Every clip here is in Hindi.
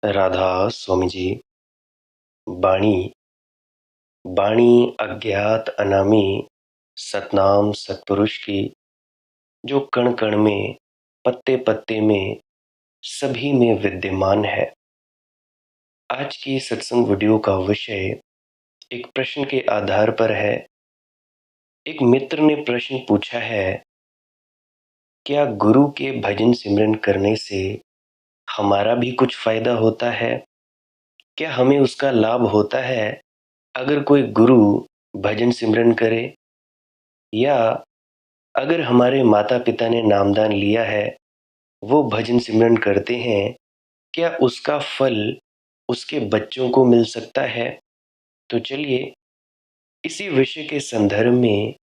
राधा स्वामी जी। बाणी बाणी अज्ञात अनामी सतनाम सतपुरुष की, जो कण कण में, पत्ते पत्ते में, सभी में विद्यमान है। आज की सत्संग वीडियो का विषय एक प्रश्न के आधार पर है। एक मित्र ने प्रश्न पूछा है, क्या गुरु के भजन सिमरन करने से हमारा भी कुछ फायदा होता है? क्या हमें उसका लाभ होता है अगर कोई गुरु भजन सिमरन करे, या अगर हमारे माता पिता ने नामदान लिया है, वो भजन सिमरन करते हैं, क्या उसका फल उसके बच्चों को मिल सकता है? तो चलिए इसी विषय के संदर्भ में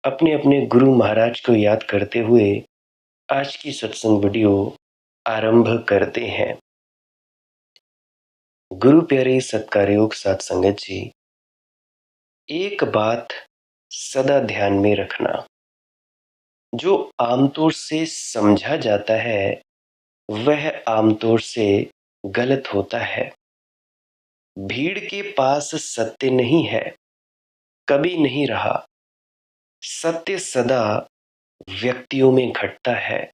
अपने अपने गुरु महाराज को याद करते हुए आज की सत्संग वीडियो आरंभ करते हैं। गुरु प्यारे सत्कारयोग साथ संगत जी, एक बात सदा ध्यान में रखना। जो आमतौर से समझा जाता है वह आमतौर से गलत होता है। भीड़ के पास सत्य नहीं है, कभी नहीं रहा। सत्य सदा व्यक्तियों में घटता है,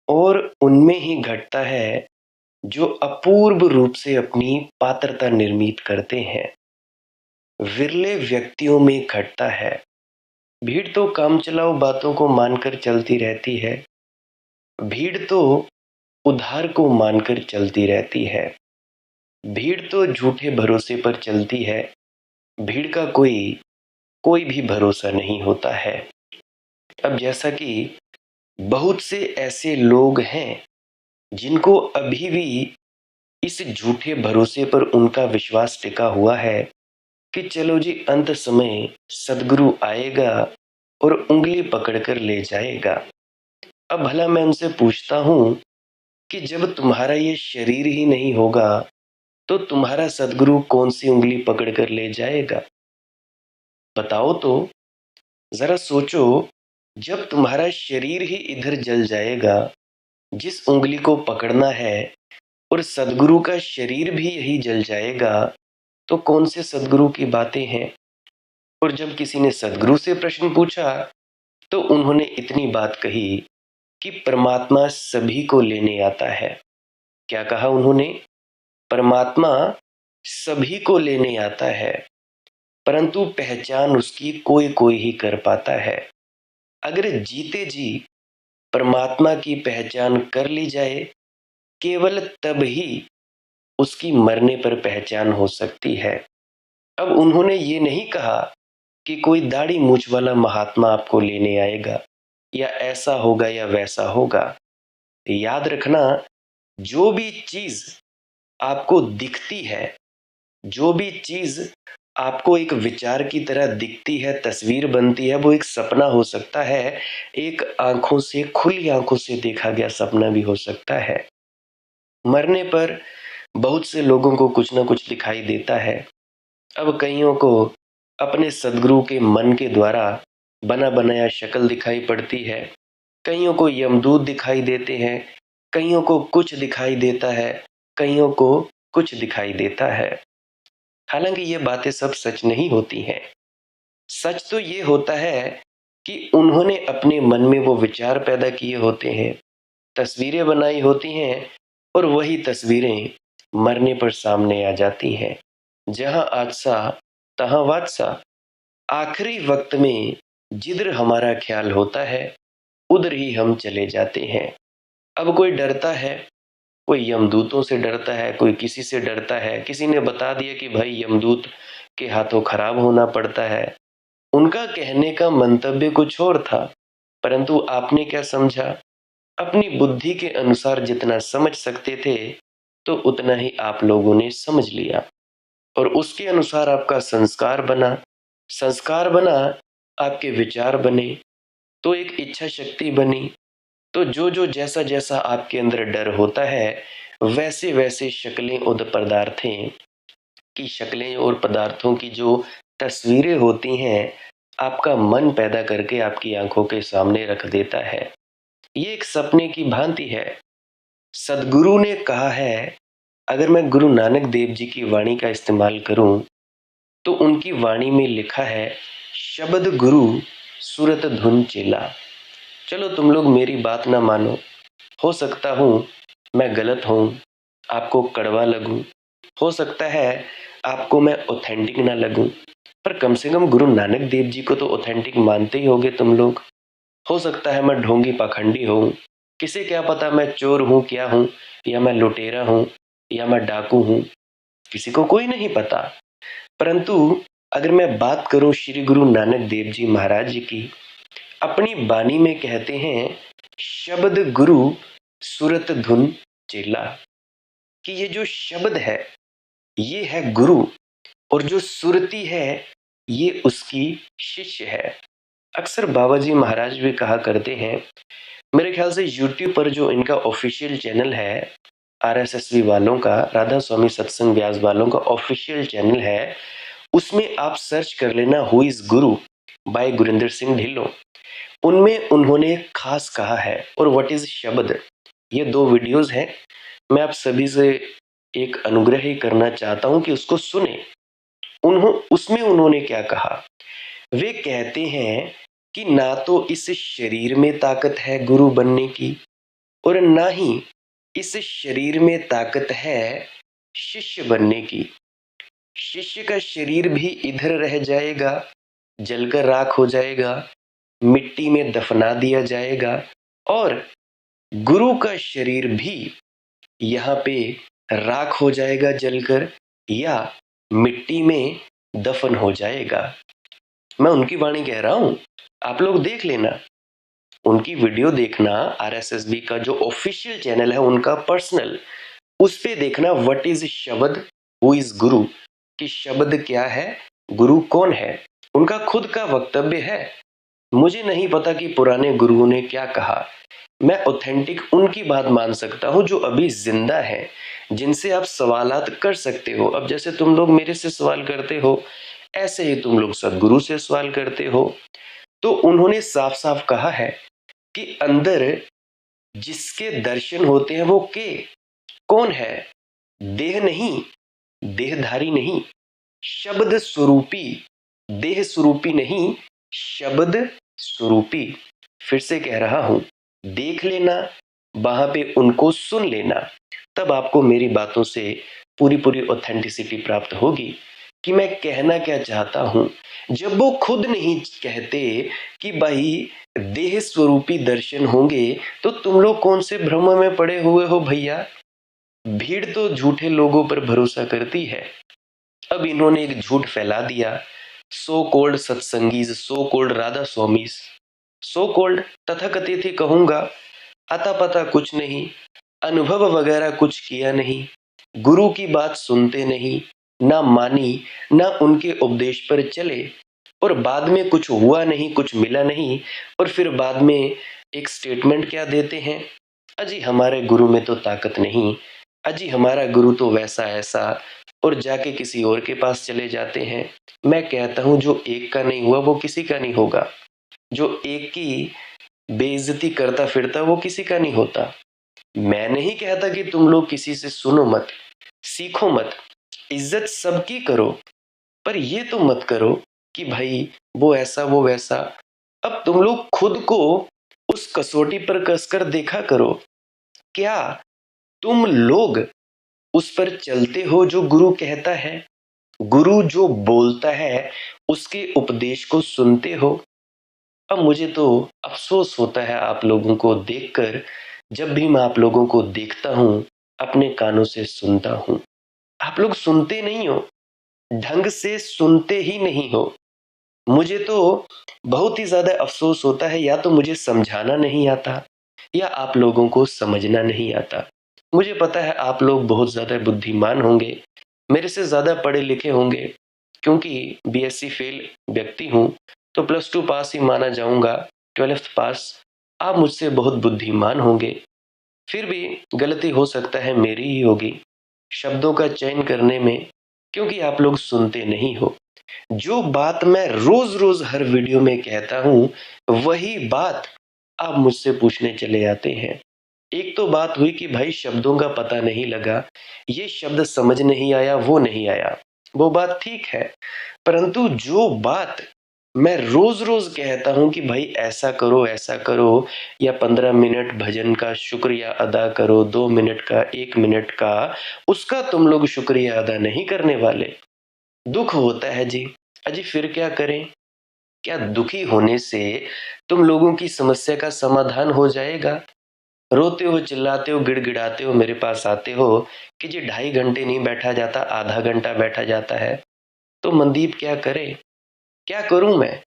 और उनमें ही घटता है जो अपूर्व रूप से अपनी पात्रता निर्मित करते हैं। विरले व्यक्तियों में घटता है। भीड़ तो काम चलाओ बातों को मानकर चलती रहती है। भीड़ तो उधार को मानकर चलती रहती है। भीड़ तो झूठे भरोसे पर चलती है। भीड़ का कोई भी भरोसा नहीं होता है। अब जैसा कि बहुत से ऐसे लोग हैं जिनको अभी भी इस झूठे भरोसे पर उनका विश्वास टिका हुआ है कि चलो जी, अंत समय सदगुरु आएगा और उंगली पकड़कर ले जाएगा। अब भला मैं उनसे पूछता हूं कि जब तुम्हारा ये शरीर ही नहीं होगा तो तुम्हारा सदगुरु कौन सी उंगली पकड़कर ले जाएगा? बताओ तो, जरा सोचो। जब तुम्हारा शरीर ही इधर जल जाएगा, जिस उंगली को पकड़ना है, और सदगुरु का शरीर भी यही जल जाएगा, तो कौन से सदगुरु की बातें हैं? और जब किसी ने सदगुरु से प्रश्न पूछा तो उन्होंने इतनी बात कही कि परमात्मा सभी को लेने आता है। क्या कहा उन्होंने? परमात्मा सभी को लेने आता है, परंतु पहचान उसकी कोई कोई ही कर पाता है। अगर जीते जी परमात्मा की पहचान कर ली जाए, केवल तब ही उसकी मरने पर पहचान हो सकती है। अब उन्होंने ये नहीं कहा कि कोई दाढ़ी मूछ वाला महात्मा आपको लेने आएगा, या ऐसा होगा या वैसा होगा। याद रखना, जो भी चीज आपको दिखती है, जो भी चीज आपको एक विचार की तरह दिखती है, तस्वीर बनती है, वो एक सपना हो सकता है। एक आंखों से, खुली आंखों से देखा गया सपना भी हो सकता है। मरने पर बहुत से लोगों को कुछ ना कुछ दिखाई देता है। अब कईयों को अपने सदगुरु के मन के द्वारा बना बनाया शक्ल दिखाई पड़ती है। कईयों को यमदूत दिखाई देते हैं, कईयों को कुछ दिखाई देता है, कईयों को कुछ दिखाई देता है। हालांकि ये बातें सब सच नहीं होती हैं। सच तो ये होता है कि उन्होंने अपने मन में वो विचार पैदा किए होते हैं, तस्वीरें बनाई होती हैं, और वही तस्वीरें मरने पर सामने आ जाती हैं। जहां आदसा तहां वादसा। आखिरी वक्त में जिधर हमारा ख्याल होता है उधर ही हम चले जाते हैं। अब कोई डरता है, कोई यमदूतों से डरता है, कोई किसी से डरता है। किसी ने बता दिया कि भाई यमदूत के हाथों खराब होना पड़ता है। उनका कहने का मंतव्य कुछ और था, परंतु आपने क्या समझा? अपनी बुद्धि के अनुसार जितना समझ सकते थे तो उतना ही आप लोगों ने समझ लिया, और उसके अनुसार आपका संस्कार बना। संस्कार बना, आपके विचार बने, तो एक इच्छा शक्ति बनी। तो जो जो जैसा जैसा आपके अंदर डर होता है, वैसे वैसे शक्लें और पदार्थें की शक्लें और पदार्थों की जो तस्वीरें होती हैं, आपका मन पैदा करके आपकी आंखों के सामने रख देता है। ये एक सपने की भांति है। सदगुरु ने कहा है अगर मैं गुरु नानक देव जी की वाणी का इस्तेमाल करूं तो उनकी वाणी में लिखा है, शब्द गुरु सूरत धुन चेला। चलो तुम लोग मेरी बात ना मानो, हो सकता हूं मैं गलत हूं, आपको कड़वा लगूं, हो सकता है आपको मैं ऑथेंटिक ना लगूं, पर कम से कम गुरु नानक देव जी को तो ऑथेंटिक मानते ही होगे तुम लोग। हो सकता है मैं ढोंगी पाखंडी हूं, किसे क्या पता मैं चोर हूं क्या हूं, या मैं लुटेरा हूं, या मैं डाकू हूं, किसी को कोई नहीं पता। परंतु अगर मैं बात करूं श्री गुरु नानक देव जी महाराज जी की, अपनी बानी में कहते हैं, शब्द गुरु सूरत धुन चेला, कि ये जो शब्द है ये है गुरु, और जो सुरती है ये उसकी शिष्य है। अक्सर बाबा जी महाराज भी कहा करते हैं, मेरे ख्याल से यूट्यूब पर जो इनका ऑफिशियल चैनल है, आरएसएसवी वालों का, राधा स्वामी सत्संग व्यास वालों का ऑफिशियल चैनल है, उसमें आप सर्च कर लेना who is Guru bye Gurinder Singh Dhillon. उनमें उन्होंने एक खास कहा है, और व्हाट इज शब्द, ये 2 वीडियोस हैं। मैं आप सभी से एक अनुग्रह ही करना चाहता हूं कि उसको सुने। उसमें उन्होंने क्या कहा, वे कहते हैं कि ना तो इस शरीर में ताकत है गुरु बनने की, और ना ही इस शरीर में ताकत है शिष्य बनने की। शिष्य का शरीर भी इधर रह जाएगा, जलकर राख हो जाएगा, मिट्टी में दफना दिया जाएगा, और गुरु का शरीर भी यहाँ पे राख हो जाएगा जलकर, या मिट्टी में दफन हो जाएगा। मैं उनकी वाणी कह रहा हूं, आप लोग देख लेना, उनकी वीडियो देखना, आरएसएसबी का जो ऑफिशियल चैनल है उनका पर्सनल, उस पे देखना व्हाट इज शब्द, हु इज गुरु, कि शब्द क्या है, गुरु कौन है। उनका खुद का वक्तव्य है। मुझे नहीं पता कि पुराने गुरुओं ने क्या कहा, मैं ऑथेंटिक उनकी बात मान सकता हूं जो अभी जिंदा है, जिनसे आप सवालात कर सकते हो। अब जैसे तुम लोग मेरे से सवाल करते हो, ऐसे ही तुम लोग सदगुरु से सवाल करते हो। तो उन्होंने साफ साफ कहा है कि अंदर जिसके दर्शन होते हैं वो कौन है, देह नहीं, देहधारी नहीं, शब्द स्वरूपी, देह स्वरूपी नहीं, शब्द स्वरूपी। फिर से कह रहा हूं, देख लेना, वहां पे उनको सुन लेना, तब आपको मेरी बातों से पूरी पूरी ऑथेंटिसिटी प्राप्त होगी कि मैं कहना क्या चाहता हूं। जब वो खुद नहीं कहते कि भाई देह स्वरूपी दर्शन होंगे, तो तुम लोग कौन से भ्रम में पड़े हुए हो भैया। भीड़ तो झूठे लोगों पर भरोसा करती है। अब इन्होंने एक झूठ फैला दिया, so cold सत्संगीज, so cold Radha Swami's, so cold तथाकथित ही कहूंगा, अता पता कुछ नहीं, अनुभव वगैरह कुछ किया नहीं, गुरु की बात सुनते नहीं, ना मानी, ना उनके उपदेश पर चले, और बाद में कुछ हुआ नहीं, कुछ मिला नहीं, और फिर बाद में एक स्टेटमेंट क्या देते हैं, अजी हमारे गुरु में तो ताकत नहीं, अजी हमारा गुरु तो वैसा ऐसा, और जाके किसी और के पास चले जाते हैं। मैं कहता हूं जो एक का नहीं हुआ वो किसी का नहीं होगा, जो एक की बेइज्जती करता फिरता वो किसी का नहीं होता। मैं नहीं कहता कि तुम लोग किसी से सुनो मत, सीखो मत, इज्जत सबकी करो, पर ये तो मत करो कि भाई वो ऐसा वो वैसा। अब तुम लोग खुद को उस कसौटी पर कसकर देखा करो, क्या तुम लोग उस पर चलते हो जो गुरु कहता है, गुरु जो बोलता है उसके उपदेश को सुनते हो। अब मुझे तो अफसोस होता है आप लोगों को देखकर, जब भी मैं आप लोगों को देखता हूं, अपने कानों से सुनता हूं, आप लोग सुनते नहीं हो, ढंग से सुनते ही नहीं हो। मुझे तो बहुत ही ज्यादा अफसोस होता है, या तो मुझे समझाना नहीं आता, या आप लोगों को समझना नहीं आता। मुझे पता है आप लोग बहुत ज्यादा बुद्धिमान होंगे, मेरे से ज्यादा पढ़े लिखे होंगे, क्योंकि बीएससी फेल व्यक्ति हूं, तो +2 पास ही माना जाऊंगा, 12th पास। आप मुझसे बहुत बुद्धिमान होंगे, फिर भी गलती हो सकता है मेरी ही होगी शब्दों का चयन करने में, क्योंकि आप लोग सुनते नहीं हो। जो बात मैं रोज रोज हर वीडियो में कहता हूं, वही बात आप मुझसे पूछने चले आते हैं। एक तो बात हुई कि भाई शब्दों का पता नहीं लगा, ये शब्द समझ नहीं आया, वो नहीं आया, वो बात ठीक है। परंतु जो बात मैं रोज-रोज कहता हूँ कि भाई ऐसा करो या 15 मिनट भजन का शुक्रिया अदा करो, 2 मिनट का, 1 मिनट का, उसका तुम लोग शुक्रिया अदा नहीं करने वाले। दुःख होता है जी। अजी फिर क्या करें? क्या दुखी होने से तुम लोगों की समस्या का समाधान हो जाएगा? रोते हो, चिल्लाते हो, गिड़गिड़ाते हो, मेरे पास आते हो कि जी 2.5 घंटे नहीं बैठा जाता, आधा घंटा बैठा जाता है। तो मनदीप क्या करे? क्या करूं मैं?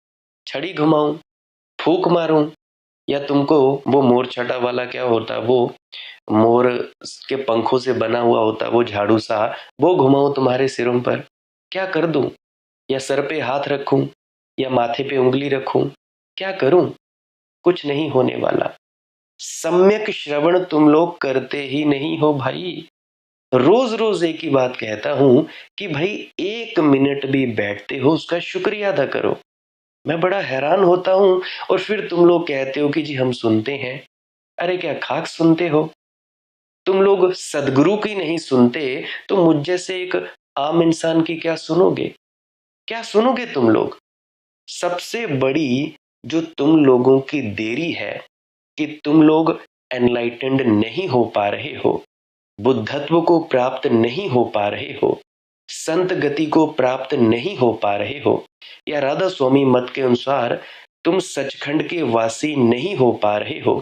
छड़ी घुमाऊं, फूंक मारूं, या तुमको वो मोर छटा वाला क्या होता, वो मोर के पंखों से बना हुआ होता वो झाड़ू सा, वो घुमाऊं तुम्हारे सिरों पर? क्या कर दूं? या सर पे हाथ रखूं, या माथे पे उंगली रखूं? क्या करूं? कुछ नहीं होने वाला। सम्यक श्रवण तुम लोग करते ही नहीं हो भाई। रोज रोज एक ही बात कहता हूं कि भाई 1 मिनट भी बैठते हो उसका शुक्रिया अदा करो। मैं बड़ा हैरान होता हूं, और फिर तुम लोग कहते हो कि जी हम सुनते हैं। अरे क्या खाक सुनते हो? तुम लोग सदगुरु की नहीं सुनते तो मुझ जैसे एक आम इंसान की क्या सुनोगे? क्या सुनोगे तुम लोग? सबसे बड़ी जो तुम लोगों की देरी है कि तुम लोग एनलाइटेंड नहीं हो पा रहे हो, बुद्धत्व को प्राप्त नहीं हो पा रहे हो, संत गति को प्राप्त नहीं हो पा रहे हो, या राधा स्वामी मत के अनुसार तुम सचखंड के वासी नहीं हो पा रहे हो।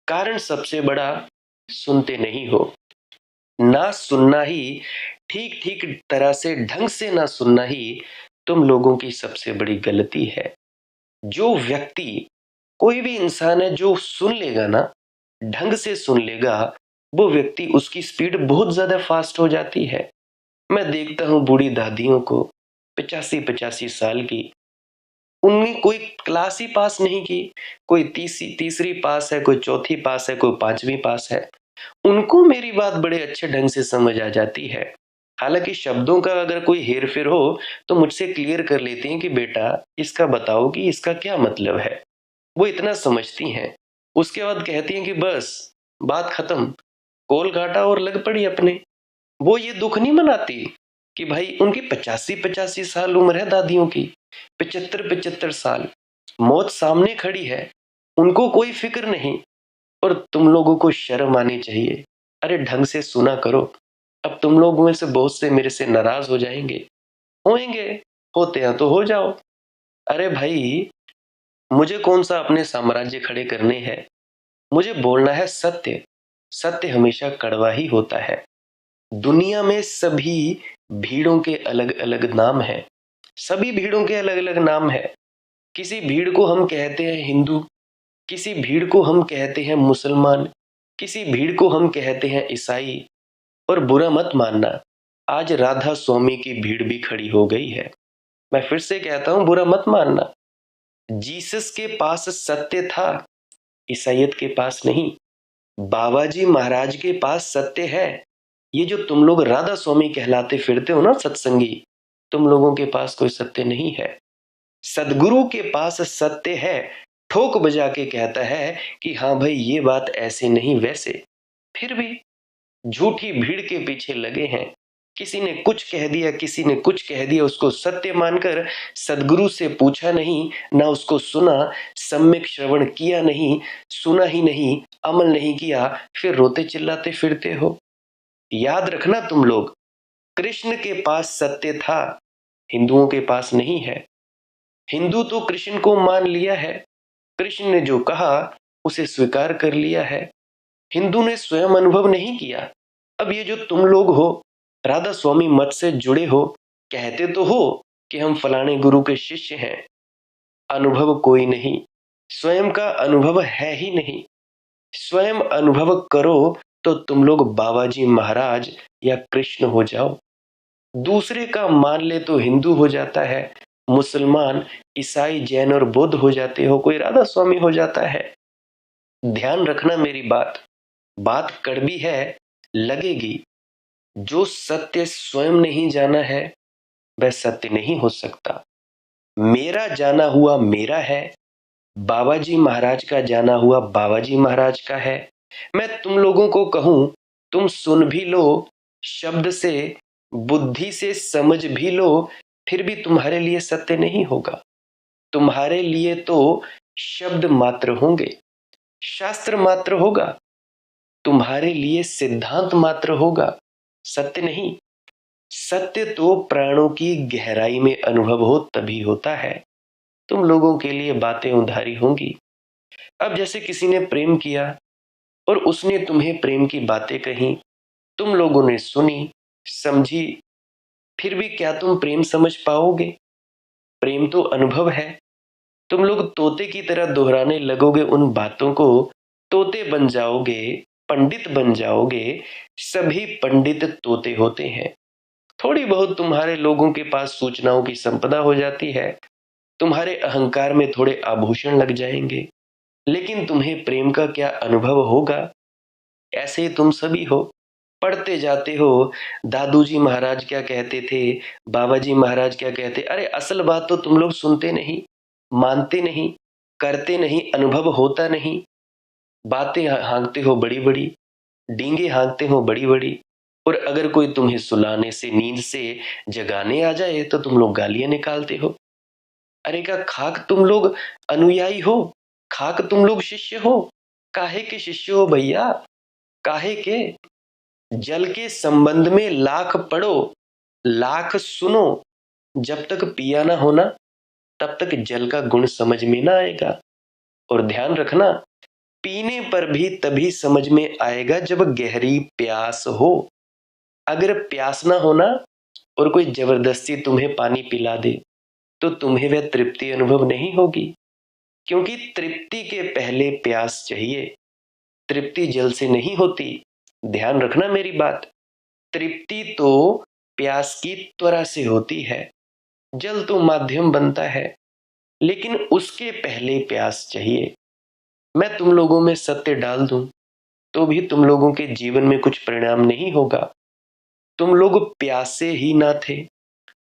कारण सबसे बड़ा, सुनते नहीं हो। ना सुनना ही, ठीक ठीक तरह से ढंग से ना सुनना ही तुम लोगों की सबसे बड़ी गलती है। जो व्यक्ति, कोई भी इंसान है जो सुन लेगा ना, ढंग से सुन लेगा, वो व्यक्ति, उसकी स्पीड बहुत ज्यादा फास्ट हो जाती है। मैं देखता हूँ बूढ़ी दादियों को, 85-85 साल की, उनने कोई क्लास ही पास नहीं की, कोई तीसरी पास है, कोई चौथी पास है, कोई 5वीं पास है, उनको मेरी बात बड़े अच्छे ढंग से समझ आ जाती है। हालांकि शब्दों का अगर कोई हेर फेर हो तो मुझसे क्लियर कर लेती हैं कि बेटा इसका बताओ कि इसका क्या मतलब है। वो इतना समझती हैं। उसके बाद कहती हैं कि बस बात खत्म, कोल काटा और लग पड़ी अपने। वो ये दुख नहीं मनाती कि भाई उनकी 85-85 साल उम्र है दादियों की, 75-75 साल, मौत सामने खड़ी है, उनको कोई फिक्र नहीं। और तुम लोगों को शर्म आनी चाहिए। अरे ढंग से सुना करो। अब तुम लोग में से बहुत से मेरे से नाराज हो जाएंगे, होएंगे, होते हैं तो हो जाओ। अरे भाई, मुझे कौन सा अपने साम्राज्य खड़े करने हैं? मुझे बोलना है सत्य। सत्य हमेशा कड़वा ही होता है। दुनिया में सभी भीड़ों के अलग अलग नाम हैं। सभी भीड़ों के अलग अलग नाम है। किसी भीड़ को हम कहते हैं हिंदू, किसी भीड़ को हम कहते हैं मुसलमान, किसी भीड़ को हम कहते हैं ईसाई। और बुरा मत मानना, आज राधा स्वामी की भीड़ भी खड़ी हो गई है। मैं फिर से कहता हूं, बुरा मत मानना। जीसस के पास सत्य था, ईसाइयत के पास नहीं। बाबाजी महाराज के पास सत्य है। ये जो तुम लोग राधा स्वामी कहलाते फिरते हो ना सत्संगी, तुम लोगों के पास कोई सत्य नहीं है। सदगुरु के पास सत्य है। ठोक बजा के कहता है कि हाँ भाई ये बात ऐसे नहीं वैसे। फिर भी झूठी भीड़ के पीछे लगे हैं। किसी ने कुछ कह दिया, किसी ने कुछ कह दिया, उसको सत्य मानकर सदगुरु से पूछा नहीं, ना उसको सुना, सम्यक श्रवण किया नहीं, सुना ही नहीं, अमल नहीं किया, फिर रोते चिल्लाते फिरते हो। याद रखना तुम लोग, कृष्ण के पास सत्य था, हिंदुओं के पास नहीं है। हिंदू तो कृष्ण को मान लिया है, कृष्ण ने जो कहा उसे स्वीकार कर लिया है। हिंदू ने स्वयं अनुभव नहीं किया। अब ये जो तुम लोग हो, राधा स्वामी मत से जुड़े हो, कहते तो हो कि हम फलाने गुरु के शिष्य हैं, अनुभव कोई नहीं, स्वयं का अनुभव है ही नहीं। स्वयं अनुभव करो तो तुम लोग बाबाजी महाराज या कृष्ण हो जाओ। दूसरे का मान ले तो हिंदू हो जाता है, मुसलमान, ईसाई, जैन और बौद्ध हो जाते हो, कोई राधा स्वामी हो जाता है। ध्यान रखना मेरी बात, बात कड़वी है, लगेगी। जो सत्य स्वयं नहीं जाना है वह सत्य नहीं हो सकता। मेरा जाना हुआ मेरा है, बाबाजी महाराज का जाना हुआ बाबाजी महाराज का है, मैं तुम लोगों को कहूं, तुम सुन भी लो, शब्द से, बुद्धि से समझ भी लो, फिर भी तुम्हारे लिए सत्य नहीं होगा। तुम्हारे लिए तो शब्द मात्र होंगे, शास्त्र मात्र होगा, तुम्हारे लिए सिद्धांत मात्र होगा, सत्य नहीं। सत्य तो प्राणों की गहराई में अनुभव हो तभी होता है। तुम लोगों के लिए बातें उधारी होंगी। अब जैसे किसी ने प्रेम किया और उसने तुम्हें प्रेम की बातें कही, तुम लोगों ने सुनी, समझी, फिर भी क्या तुम प्रेम समझ पाओगे? प्रेम तो अनुभव है। तुम लोग तोते की तरह दोहराने लगोगे उन बातों को, तोते बन जाओगे, पंडित बन जाओगे। सभी पंडित तोते होते हैं। थोड़ी बहुत तुम्हारे लोगों के पास सूचनाओं की संपदा हो जाती है, तुम्हारे अहंकार में थोड़े आभूषण लग जाएंगे, लेकिन तुम्हें प्रेम का क्या अनुभव होगा? ऐसे ही तुम सभी हो, पढ़ते जाते हो, दादू जी महाराज क्या कहते थे, बाबा जी महाराज क्या कहते। अरे असल बात तो तुम लोग सुनते नहीं, मानते नहीं, करते नहीं, अनुभव होता नहीं। बातें हाँकते हो बड़ी बड़ी, डींगे हाँकते हो बड़ी बड़ी, और अगर कोई तुम्हें सुलाने से, नींद से जगाने आ जाए तो तुम लोग गालियां निकालते हो। अरे क्या खाक तुम लोग अनुयायी हो, खाक तुम लोग शिष्य हो। काहे के शिष्य हो भैया, काहे के? जल के संबंध में लाख पढ़ो, लाख सुनो, जब तक पिया ना होना तब तक जल का गुण समझ में ना आएगा। और ध्यान रखना, पीने पर भी तभी समझ में आएगा जब गहरी प्यास हो। अगर प्यास ना होना और कोई जबरदस्ती तुम्हें पानी पिला दे तो तुम्हें वह तृप्ति अनुभव नहीं होगी, क्योंकि तृप्ति के पहले प्यास चाहिए। तृप्ति जल से नहीं होती, ध्यान रखना मेरी बात। तृप्ति तो प्यास की त्वरा से होती है, जल तो माध्यम बनता है, लेकिन उसके पहले प्यास चाहिए। मैं तुम लोगों में सत्य डाल दूं तो भी तुम लोगों के जीवन में कुछ परिणाम नहीं होगा। तुम लोग प्यासे ही ना थे,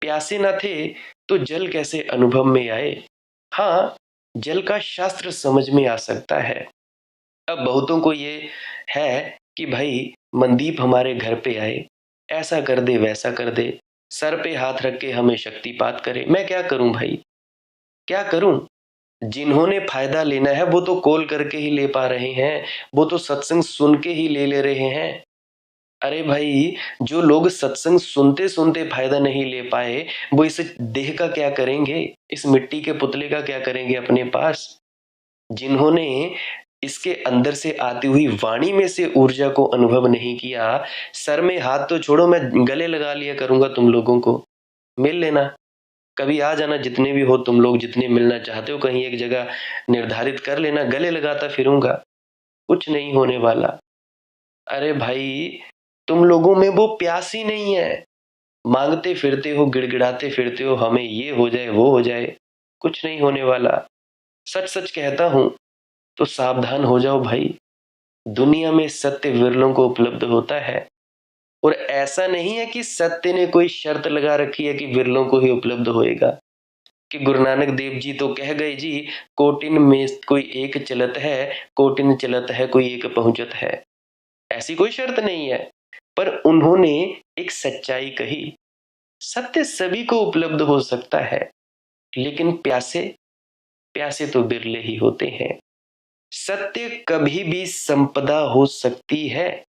प्यासे ना थे तो जल कैसे अनुभव में आए? हाँ, जल का शास्त्र समझ में आ सकता है। अब बहुतों को ये है कि भाई मनदीप हमारे घर पे आए, ऐसा कर दे वैसा कर दे, सर पे हाथ रख के हमें शक्तिपात करे। मैं क्या करूं भाई, क्या करूं? जिन्होंने फायदा लेना है वो तो कॉल करके ही ले पा रहे हैं, वो तो सत्संग सुन के ही ले रहे हैं। अरे भाई, जो लोग सत्संग सुनते सुनते फायदा नहीं ले पाए, वो इस देह का क्या करेंगे, इस मिट्टी के पुतले का क्या करेंगे अपने पास? जिन्होंने इसके अंदर से आती हुई वाणी में से ऊर्जा को अनुभव नहीं किया, सर में हाथ तो छोड़ो, मैं गले लगा लिया करूंगा तुम लोगों को। मिल लेना, कभी आ जाना, जितने भी हो तुम लोग, जितने मिलना चाहते हो, कहीं एक जगह निर्धारित कर लेना, गले लगाता फिरूंगा, कुछ नहीं होने वाला। अरे भाई, तुम लोगों में वो प्यास ही नहीं है, मांगते फिरते हो, गिड़गिड़ाते फिरते हो, हमें ये हो जाए वो हो जाए, कुछ नहीं होने वाला। सच सच कहता हूं, तो सावधान हो जाओ भाई। दुनिया में सत्य विरलों को उपलब्ध होता है, और ऐसा नहीं है कि सत्य ने कोई शर्त लगा रखी है कि विरलों को ही उपलब्ध होएगा। कि गुरु नानक देव जी तो कह गए जी, कोटिन में कोई एक चलत है, कोटिन चलत है कोई एक पहुंचत है। ऐसी कोई शर्त नहीं है, पर उन्होंने एक सच्चाई कही। सत्य सभी को उपलब्ध हो सकता है, लेकिन प्यासे, प्यासे तो बिरले ही होते हैं। सत्य कभी भी संपदा हो सकती है,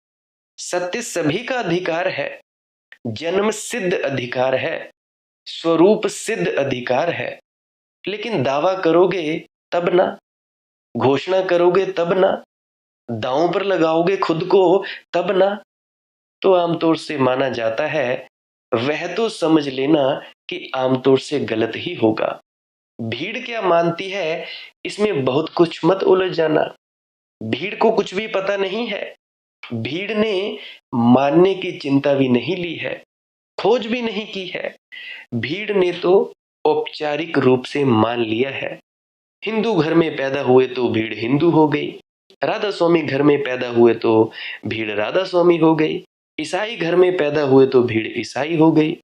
सत्य सभी का अधिकार है, जन्म सिद्ध अधिकार है, स्वरूप सिद्ध अधिकार है। लेकिन दावा करोगे तब ना, घोषणा करोगे तब ना, दांव पर लगाओगे खुद को तब ना, तो आमतौर से माना जाता है, वह तो समझ लेना कि आमतौर से गलत ही होगा। भीड़ क्या मानती है, इसमें बहुत कुछ मत उलझ जाना। भीड़ को कुछ भी पता नहीं है। भीड़ ने मानने की चिंता भी नहीं ली है, खोज भी नहीं की है। भीड़ ने तो औपचारिक रूप से मान लिया है। हिंदू घर में पैदा हुए तो भीड़ हिंदू हो गई, राधा स्वामी घर में पैदा हुए तो भीड़ राधा स्वामी हो गई, ईसाई घर में पैदा हुए तो भीड़ ईसाई हो गई।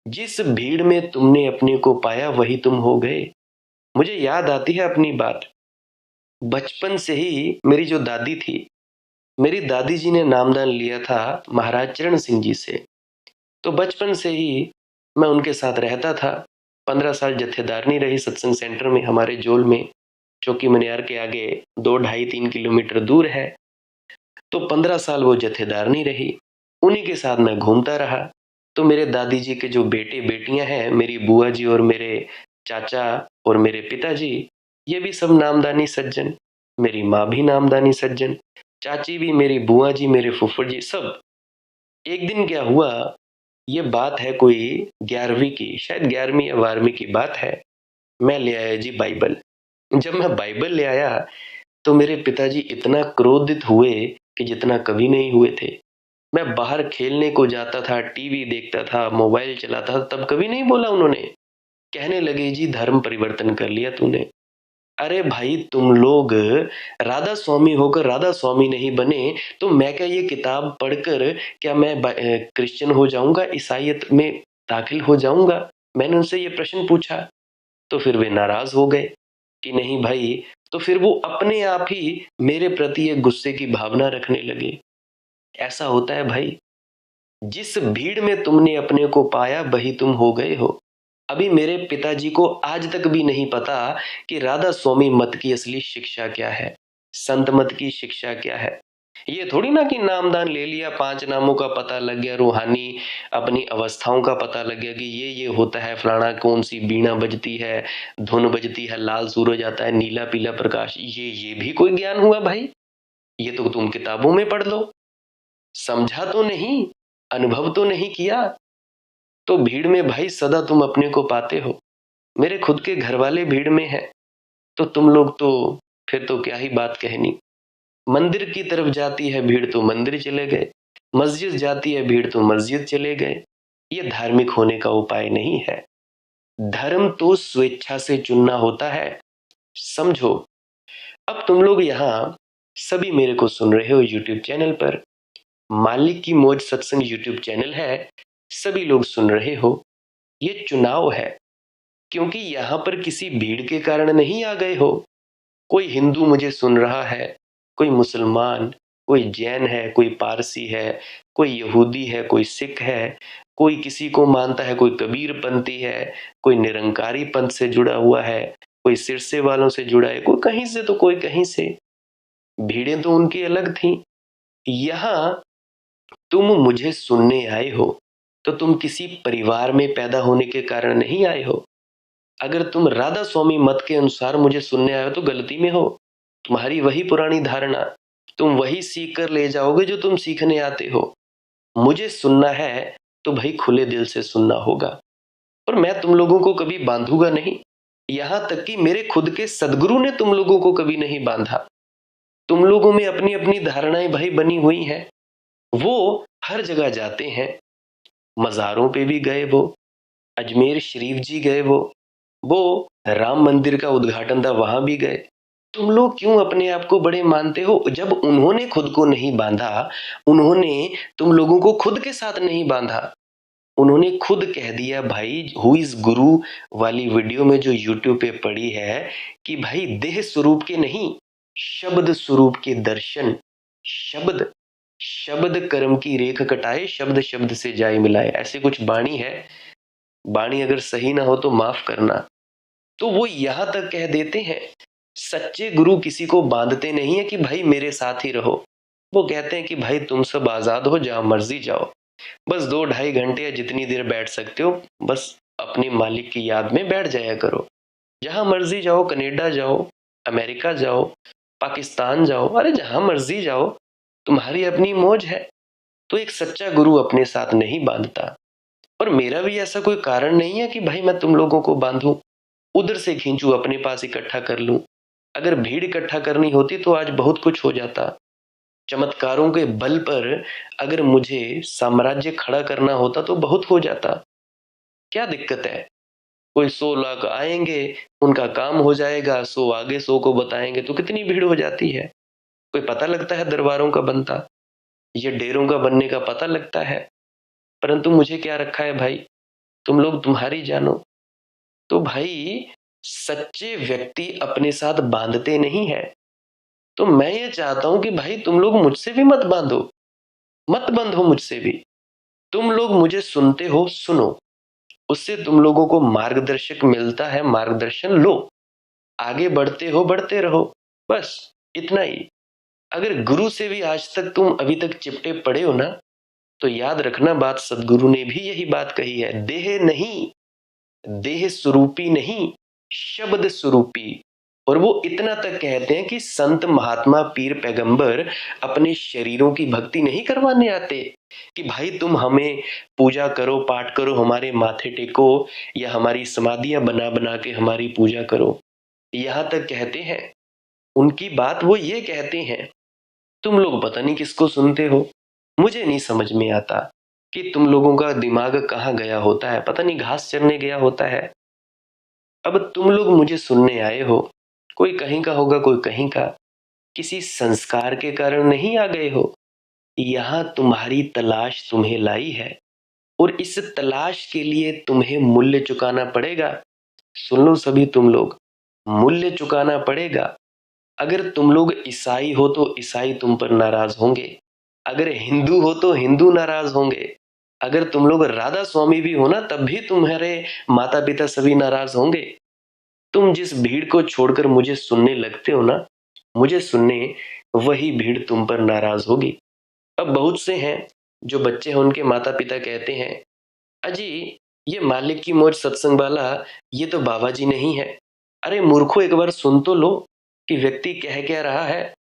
जिस भीड़ में तुमने अपने को पाया वही तुम हो गए। मुझे याद आती है अपनी बात, बचपन से ही मेरी जो दादी थी, मेरी दादी जी ने नामदान लिया था महाराज चरण सिंह जी से। तो बचपन से ही मैं उनके साथ रहता था। 15 साल जत्थेदारनी रही सत्संग सेंटर में हमारे जोल में, चौकी मनियार के आगे 2 ढाई 3 किलोमीटर दूर है। तो 15 साल वो जत्थेदारनी रही, उन्हीं के साथ मैं घूमता रहा। तो मेरे दादी जी के जो बेटे बेटियां हैं, मेरी बुआ जी और मेरे चाचा और मेरे पिताजी, ये भी सब नामदानी सज्जन। मेरी माँ भी नामदानी सज्जन, चाची भी, मेरी बुआ जी, मेरे फुफ्फड़ जी, सब। एक दिन क्या हुआ, ये बात है कोई 11वीं की, शायद 11वीं या 12वीं की बात है। मैं ले आया जी बाइबल। जब मैं बाइबल ले आया तो मेरे पिताजी इतना क्रोधित हुए कि जितना कभी नहीं हुए थे। मैं बाहर खेलने को जाता था, टीवी देखता था, मोबाइल चलाता था, तब कभी नहीं बोला उन्होंने। कहने लगे जी धर्म परिवर्तन कर लिया तूने। अरे भाई, तुम लोग राधा स्वामी होकर राधा स्वामी नहीं बने, तो मैं क्या ये किताब पढ़कर क्या मैं क्रिश्चियन हो जाऊंगा, ईसाइयत में दाखिल हो जाऊंगा? मैंने उनसे ये प्रश्न पूछा। तो फिर वे नाराज हो गए कि नहीं भाई। तो फिर वो अपने आप ही मेरे प्रति एक गुस्से की भावना रखने लगे। ऐसा होता है भाई, जिस भीड़ में तुमने अपने को पाया वही तुम हो गए हो। अभी मेरे पिताजी को आज तक भी नहीं पता कि राधा स्वामी मत की असली शिक्षा क्या है, संत मत की शिक्षा क्या है। ये थोड़ी ना कि नामदान ले लिया, 5 नामों का पता लग गया, रूहानी अपनी अवस्थाओं का पता लग गया कि ये होता है, फलाना कौन सी बीणा बजती है, धुन बजती है, लाल सूरज आता है, नीला पीला प्रकाश, ये भी कोई ज्ञान हुआ भाई? ये तो तुम किताबों में पढ़ लो, समझा तो नहीं, अनुभव तो नहीं किया। तो भीड़ में भाई सदा तुम अपने को पाते हो। मेरे खुद के घर वाले भीड़ में हैं, तो तुम लोग तो फिर तो क्या ही बात कहनी। मंदिर की तरफ जाती है भीड़ तो मंदिर चले गए, मस्जिद जाती है भीड़ तो मस्जिद चले गए। ये धार्मिक होने का उपाय नहीं है। धर्म तो स्वेच्छा से चुनना होता है, समझो। अब तुम लोग यहाँ सभी मेरे को सुन रहे हो यूट्यूब चैनल पर, मालिक की मौज सत्संग यूट्यूब चैनल है, सभी लोग सुन रहे हो। ये चुनाव है, क्योंकि यहाँ पर किसी भीड़ के कारण नहीं आ गए हो। कोई हिंदू मुझे सुन रहा है, कोई मुसलमान, कोई जैन है, कोई पारसी है, कोई यहूदी है, कोई सिख है, कोई किसी को मानता है, कोई कबीरपंथी है, कोई निरंकारी पंथ से जुड़ा हुआ है, कोई सिरसे वालों से जुड़ा है, कोई कहीं से तो कोई कहीं से। भीड़ें तो उनकी अलग थी। यहाँ तुम मुझे सुनने आए हो तो तुम किसी परिवार में पैदा होने के कारण नहीं आए हो। अगर तुम राधा स्वामी मत के अनुसार मुझे सुनने आए हो तो गलती में हो। तुम्हारी वही पुरानी धारणा, तुम वही सीख कर ले जाओगे जो तुम सीखने आते हो। मुझे सुनना है तो भाई खुले दिल से सुनना होगा, और मैं तुम लोगों को कभी बांधूंगा नहीं। यहां तक कि मेरे खुद के सदगुरु ने तुम लोगों को कभी नहीं बांधा। तुम लोगों में अपनी अपनी धारणाएं भाई बनी हुई हैं। वो हर जगह जाते हैं, मज़ारों पे भी गए वो, अजमेर शरीफ जी गए वो राम मंदिर का उद्घाटन था वहां भी गए। तुम लोग क्यों अपने आप को बड़े मानते हो? जब उन्होंने खुद को नहीं बांधा, उन्होंने तुम लोगों को खुद के साथ नहीं बांधा। उन्होंने खुद कह दिया भाई, हु इज गुरु वाली वीडियो में जो यूट्यूब पे पड़ी है, कि भाई देह स्वरूप के नहीं, शब्द स्वरूप के दर्शन। शब्द शब्द कर्म की रेख कटाए, शब्द शब्द से जाय मिलाए, ऐसे कुछ बाणी है। बाणी अगर सही ना हो तो माफ करना। तो वो यहां तक कह देते हैं, सच्चे गुरु किसी को बांधते नहीं है कि भाई मेरे साथ ही रहो। वो कहते हैं कि भाई तुम सब आजाद हो, जहां मर्जी जाओ, बस 2 ढाई घंटे या जितनी देर बैठ सकते हो, बस अपने मालिक की याद में बैठ जाया करो। जहां मर्जी जाओ, कनेडा जाओ, अमेरिका जाओ, पाकिस्तान जाओ, अरे जहां मर्जी जाओ, तुम्हारी अपनी मौज है। तो एक सच्चा गुरु अपने साथ नहीं बांधता। और मेरा भी ऐसा कोई कारण नहीं है कि भाई मैं तुम लोगों को बांधूं, उधर से खींचूं, अपने पास इकट्ठा कर लूं। अगर भीड़ इकट्ठा करनी होती तो आज बहुत कुछ हो जाता। चमत्कारों के बल पर अगर मुझे साम्राज्य खड़ा करना होता तो बहुत हो जाता। क्या दिक्कत है? कोई 100 लाख आएंगे, उनका काम हो जाएगा, 100 आगे 100 को बताएंगे, तो कितनी भीड़ हो जाती है। कोई पता लगता है दरबारों का बनता, ये डेरों का बनने का पता लगता है। परंतु मुझे क्या रखा है भाई, तुम लोग तुम्हारी जानो। तो भाई, सच्चे व्यक्ति अपने साथ बांधते नहीं है। तो मैं ये चाहता हूं कि भाई तुम लोग मुझसे भी मत बांधो, मत बंधो मुझसे भी। तुम लोग मुझे सुनते हो, सुनो, उससे तुम लोगों को मार्गदर्शक मिलता है, मार्गदर्शन लो, आगे बढ़ते हो, बढ़ते रहो, बस इतना ही। अगर गुरु से भी आज तक तुम अभी तक चिपटे पड़े हो ना, तो याद रखना बात, सदगुरु ने भी यही बात कही है, देह नहीं, देह स्वरूपी नहीं, शब्द स्वरूपी। और वो इतना तक कहते हैं कि संत महात्मा पीर पैगंबर अपने शरीरों की भक्ति नहीं करवाने आते कि भाई तुम हमें पूजा करो, पाठ करो, हमारे माथे टेको, या हमारी समाधियां बना बना के हमारी पूजा करो। यहां तक कहते हैं, उनकी बात वो ये कहते हैं, तुम लोग पता नहीं किसको सुनते हो, मुझे नहीं समझ में आता कि तुम लोगों का दिमाग कहाँ गया होता है, पता नहीं घास चरने गया होता है। अब तुम लोग मुझे सुनने आए हो, कोई कहीं का होगा, कोई कहीं का, किसी संस्कार के कारण नहीं आ गए हो। यहां तुम्हारी तलाश तुम्हें लाई है, और इस तलाश के लिए तुम्हें मूल्य चुकाना पड़ेगा। सुन लो सभी तुम लोग, मूल्य चुकाना पड़ेगा। अगर तुम लोग ईसाई हो तो ईसाई तुम पर नाराज होंगे, अगर हिंदू हो तो हिंदू नाराज होंगे, अगर तुम लोग राधा स्वामी भी हो ना, तब भी तुम्हारे माता पिता सभी नाराज होंगे। तुम जिस भीड़ को छोड़कर मुझे सुनने लगते हो ना, मुझे सुनने, वही भीड़ तुम पर नाराज होगी। अब बहुत से हैं जो बच्चे हैं, उनके माता पिता कहते हैं, अजी ये मालिक की मौज सत्संग वाला, ये तो बाबा जी नहीं है। अरे मूर्खो, एक बार सुन तो लो कि व्यक्ति कह क्या रहा है।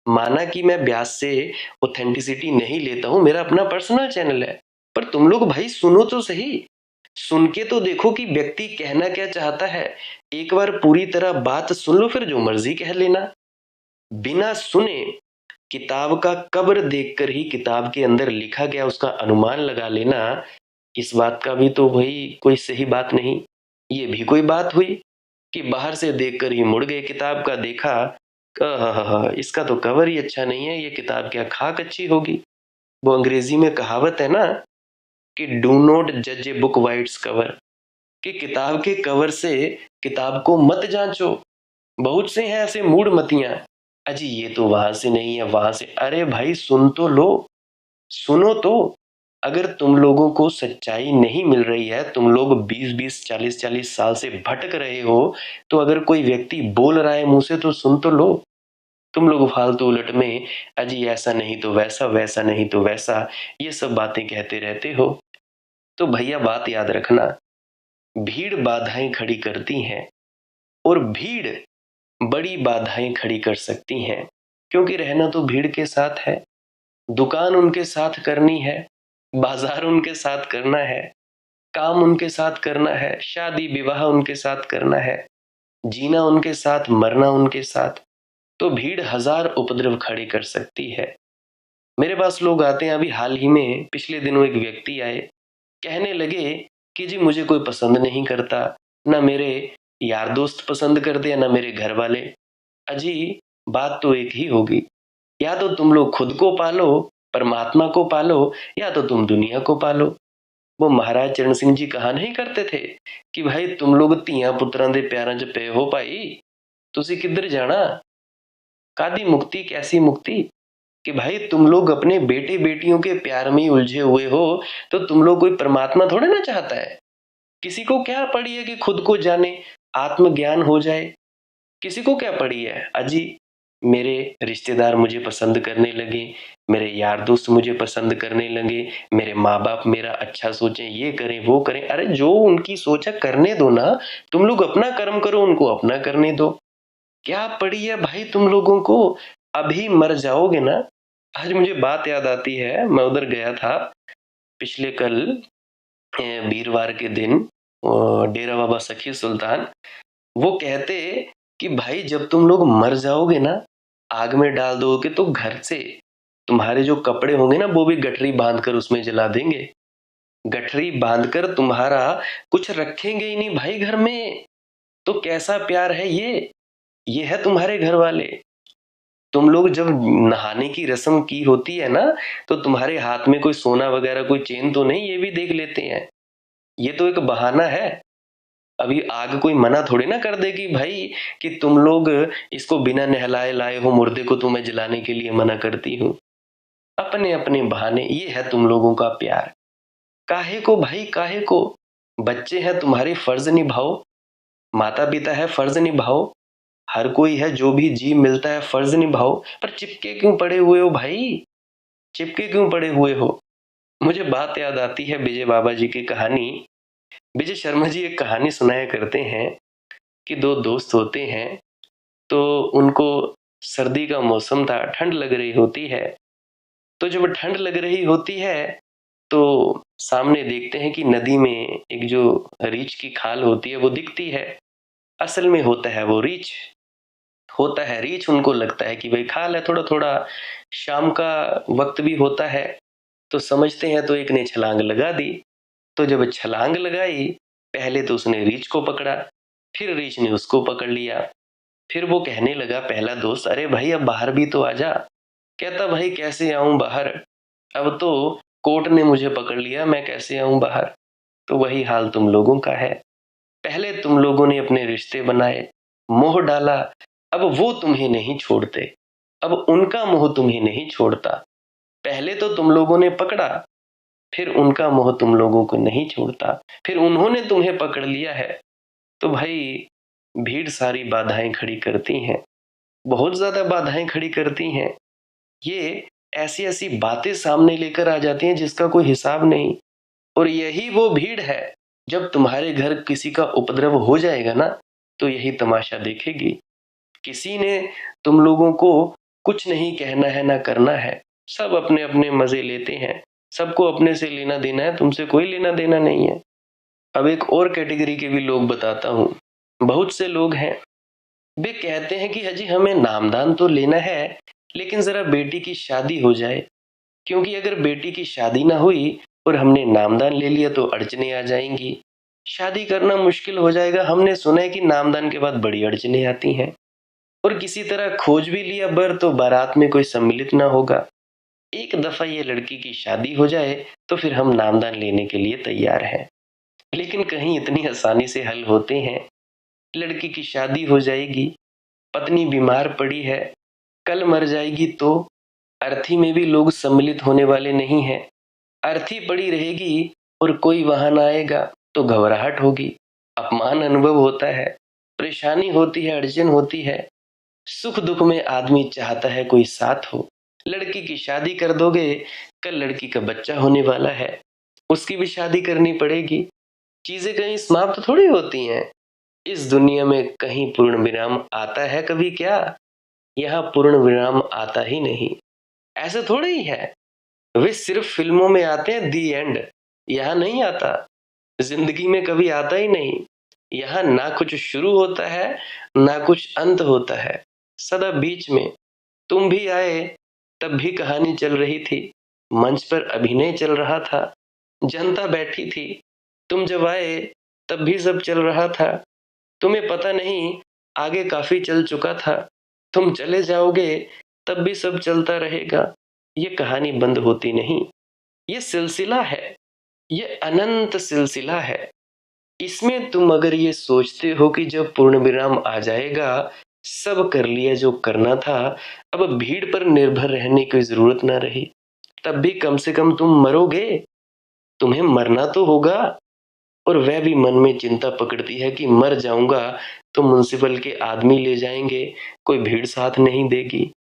माना कि मैं व्यास से ऑथेंटिसिटी नहीं लेता हूं, मेरा अपना पर्सनल चैनल है, पर तुम लोग भाई सुनो तो सही, सुन के तो देखो कि व्यक्ति कहना क्या चाहता है। एक बार पूरी तरह बात सुन लो, फिर जो मर्जी कह लेना। बिना सुने किताब का कवर देखकर ही किताब के अंदर लिखा गया उसका अनुमान लगा लेना, इस बात का भी तो वही कोई सही बात नहीं। ये भी कोई बात हुई कि बाहर से देखकर ही मुड़ गए, किताब का देखा, इसका तो कवर ही अच्छा नहीं है, ये किताब क्या खाक अच्छी होगी। वो अंग्रेजी में कहावत है ना कि डू नॉट जज a book by its cover, कि किताब के कवर से किताब को मत जांचो। बहुत से हैं ऐसे मूड मतियां, अजी ये तो वहां से नहीं है, वहां से, अरे भाई सुन तो लो, सुनो तो। अगर तुम लोगों को सच्चाई नहीं मिल रही है, तुम लोग 20-20 40-40 साल से भटक रहे हो, तो अगर कोई व्यक्ति बोल रहा है मुंह से तो सुन तो लो। तुम लोग फालतू उलट में अजी ऐसा नहीं तो वैसा, वैसा नहीं तो वैसा, ये सब बातें कहते रहते हो। तो भैया बात याद रखना, भीड़ बाधाएं खड़ी करती हैं, और भीड़ बड़ी बाधाएं खड़ी कर सकती हैं, क्योंकि रहना तो भीड़ के साथ है, दुकान उनके साथ करनी है, बाजार उनके साथ करना है, काम उनके साथ करना है, शादी विवाह उनके साथ करना है, जीना उनके साथ, मरना उनके साथ। तो भीड़ हजार उपद्रव खड़े कर सकती है। मेरे पास लोग आते हैं, अभी हाल ही में पिछले दिनों एक व्यक्ति आए, कहने लगे कि जी मुझे कोई पसंद नहीं करता, ना मेरे यार दोस्त पसंद करते हैं, ना मेरे घर वाले। अजी बात तो एक ही होगी, या तो तुम लोग खुद को पालो, परमात्मा को पालो, या तो तुम दुनिया को पालो। वो महाराज चरण सिंह जी कहा नहीं करते थे कि भाई तुम लोग ਧੀਆਂ ਪੁੱਤਰਾਂ ਦੇ ਪਿਆਰਾਂ 'ਚ ਪਏ ਹੋ ਭਾਈ, ਤੁਸੀਂ किधर जाना, कादी मुक्ति, कैसी मुक्ति, कि भाई तुम लोग अपने बेटे बेटियों के प्यार में ही उलझे हुए हो, तो तुम लोग कोई परमात्मा थोड़े ना चाहता है। किसी को क्या पड़ी है कि खुद को जाने, आत्मज्ञान हो जाए, किसी को क्या पड़ी है। अजी मेरे रिश्तेदार मुझे पसंद करने लगे, मेरे यार दोस्त मुझे पसंद करने लगे, मेरे माँ बाप मेरा अच्छा सोचें, ये करें वो करें, अरे जो उनकी सोच है करने दो ना, तुम लोग अपना कर्म करो, उनको अपना करने दो। क्या पड़ी है भाई तुम लोगों को, अभी मर जाओगे ना। आज मुझे बात याद आती है, मैं उधर गया था पिछले कल वीरवार के दिन, डेरा बाबा सखी सुल्तान। वो कहते कि भाई जब तुम लोग मर जाओगे ना, आग में डाल दोगे, तो घर से तुम्हारे जो कपड़े होंगे ना, वो भी गठरी बांधकर उसमें जला देंगे। गठरी बांधकर तुम्हारा कुछ रखेंगे ही नहीं भाई घर में। तो कैसा प्यार है ये है तुम्हारे घर वाले। तुम लोग जब नहाने की रस्म की होती है ना, तो तुम्हारे हाथ में कोई सोना वगैरह कोई चेन तो नहीं, ये भी देख लेते हैं। ये तो एक बहाना है। अभी आग कोई मना थोड़ी ना कर देगी भाई कि तुम लोग इसको बिना नहलाए लाए हो, मुर्दे को तुम्हें जलाने के लिए मना करती हूँ। अपने अपने बहाने, ये है तुम लोगों का प्यार। काहे को भाई, काहे को? बच्चे हैं तुम्हारे, फर्ज निभाओ। माता पिता है, फर्ज निभाओ। हर कोई है, जो भी जी मिलता है फर्ज निभाओ। पर चिपके क्यों पड़े हुए हो भाई? चिपके क्यों पड़े हुए हो? मुझे बात याद आती है विजय बाबा जी की कहानी। विजय शर्मा जी एक कहानी सुनाया करते हैं कि दो दोस्त होते हैं, तो उनको सर्दी का मौसम था, ठंड लग रही होती है। तो जब ठंड लग रही होती है तो सामने देखते हैं कि नदी में एक जो रीछ की खाल होती है वो दिखती है। असल में होता है वो रीछ, होता है रीछ। उनको लगता है कि भाई खाल है, थोड़ा थोड़ा शाम का वक्त भी होता है, तो समझते हैं। तो एक ने छलांग लगा दी। तो जब छलांग लगाई, पहले तो उसने रीछ को पकड़ा, फिर रीछ ने उसको पकड़ लिया। फिर वो कहने लगा, पहला दोस्त, अरे भाई अब बाहर भी तो आ जा। कहता, भाई कैसे आऊं बाहर, अब तो कोर्ट ने मुझे पकड़ लिया, मैं कैसे आऊं बाहर। तो वही हाल तुम लोगों का है। पहले तुम लोगों ने अपने रिश्ते बनाए, मोह डाला, अब वो तुम्हें नहीं छोड़ते, अब उनका मोह तुम्हें नहीं छोड़ता। पहले तो तुम लोगों ने पकड़ा, फिर उनका मोह तुम लोगों को नहीं छोड़ता, फिर उन्होंने तुम्हें पकड़ लिया है। तो भाई भीड़ सारी बाधाएं खड़ी करती हैं, बहुत ज्यादा बाधाएं खड़ी करती हैं। ये ऐसी ऐसी बातें सामने लेकर आ जाती हैं जिसका कोई हिसाब नहीं। और यही वो भीड़ है, जब तुम्हारे घर किसी का उपद्रव हो जाएगा ना, तो यही तमाशा देखेगी। किसी ने तुम लोगों को कुछ नहीं कहना है ना करना है, सब अपने अपने मजे लेते हैं, सबको अपने से लेना देना है, तुमसे कोई लेना देना नहीं है। अब एक और कैटेगरी के भी लोग बताता हूँ। बहुत से लोग हैं, वे कहते हैं कि हाजी हमें नामदान तो लेना है, लेकिन जरा बेटी की शादी हो जाए, क्योंकि अगर बेटी की शादी ना हुई और हमने नामदान ले लिया तो अड़चने आ जाएंगी, शादी करना मुश्किल हो जाएगा। हमने सुना है कि नामदान के बाद बड़ी अड़चने आती हैं। और किसी तरह खोज भी लिया बर, तो बारात में कोई सम्मिलित ना होगा। एक दफा ये लड़की की शादी हो जाए तो फिर हम नामदान लेने के लिए तैयार हैं। लेकिन कहीं इतनी आसानी से हल होते हैं? लड़की की शादी हो जाएगी, पत्नी बीमार पड़ी है, कल मर जाएगी, तो अर्थी में भी लोग सम्मिलित होने वाले नहीं हैं। अर्थी पड़ी रहेगी और कोई वहां ना आएगा तो घबराहट होगी, अपमान अनुभव होता है, परेशानी होती है, अड़चन होती है। सुख दुख में आदमी चाहता है कोई साथ हो। लड़की की शादी कर दोगे, कल लड़की का बच्चा होने वाला है, उसकी भी शादी करनी पड़ेगी। चीजें कहीं समाप्त थोड़ी होती हैं। इस दुनिया में कहीं पूर्ण विराम आता है कभी क्या? यहाँ पूर्ण विराम आता ही नहीं। ऐसे थोड़ी ही है, वे सिर्फ फिल्मों में आते हैं, दी एंड। यहाँ नहीं आता, जिंदगी में कभी आता ही नहीं। यहाँ ना कुछ शुरू होता है, ना कुछ अंत होता है, सदा बीच में। तुम भी आए, तब भी कहानी चल रही थी, मंच पर अभिनय चल रहा था, जनता बैठी थी। तुम जब आए तब भी सब चल रहा था, तुम्हें पता नहीं आगे काफी चल चुका था। तुम चले जाओगे तब भी सब चलता रहेगा। ये कहानी बंद होती नहीं, ये सिलसिला है, ये अनंत सिलसिला है। इसमें तुम अगर ये सोचते हो कि जब पूर्ण विराम आ जाएगा, सब कर लिया जो करना था, अब भीड़ पर निर्भर रहने की जरूरत ना रही, तब भी कम से कम तुम मरोगे, तुम्हें मरना तो होगा। और वह भी मन में चिंता पकड़ती है कि मर जाऊंगा तो म्युनिसिपल के आदमी ले जाएंगे, कोई भीड़ साथ नहीं देगी।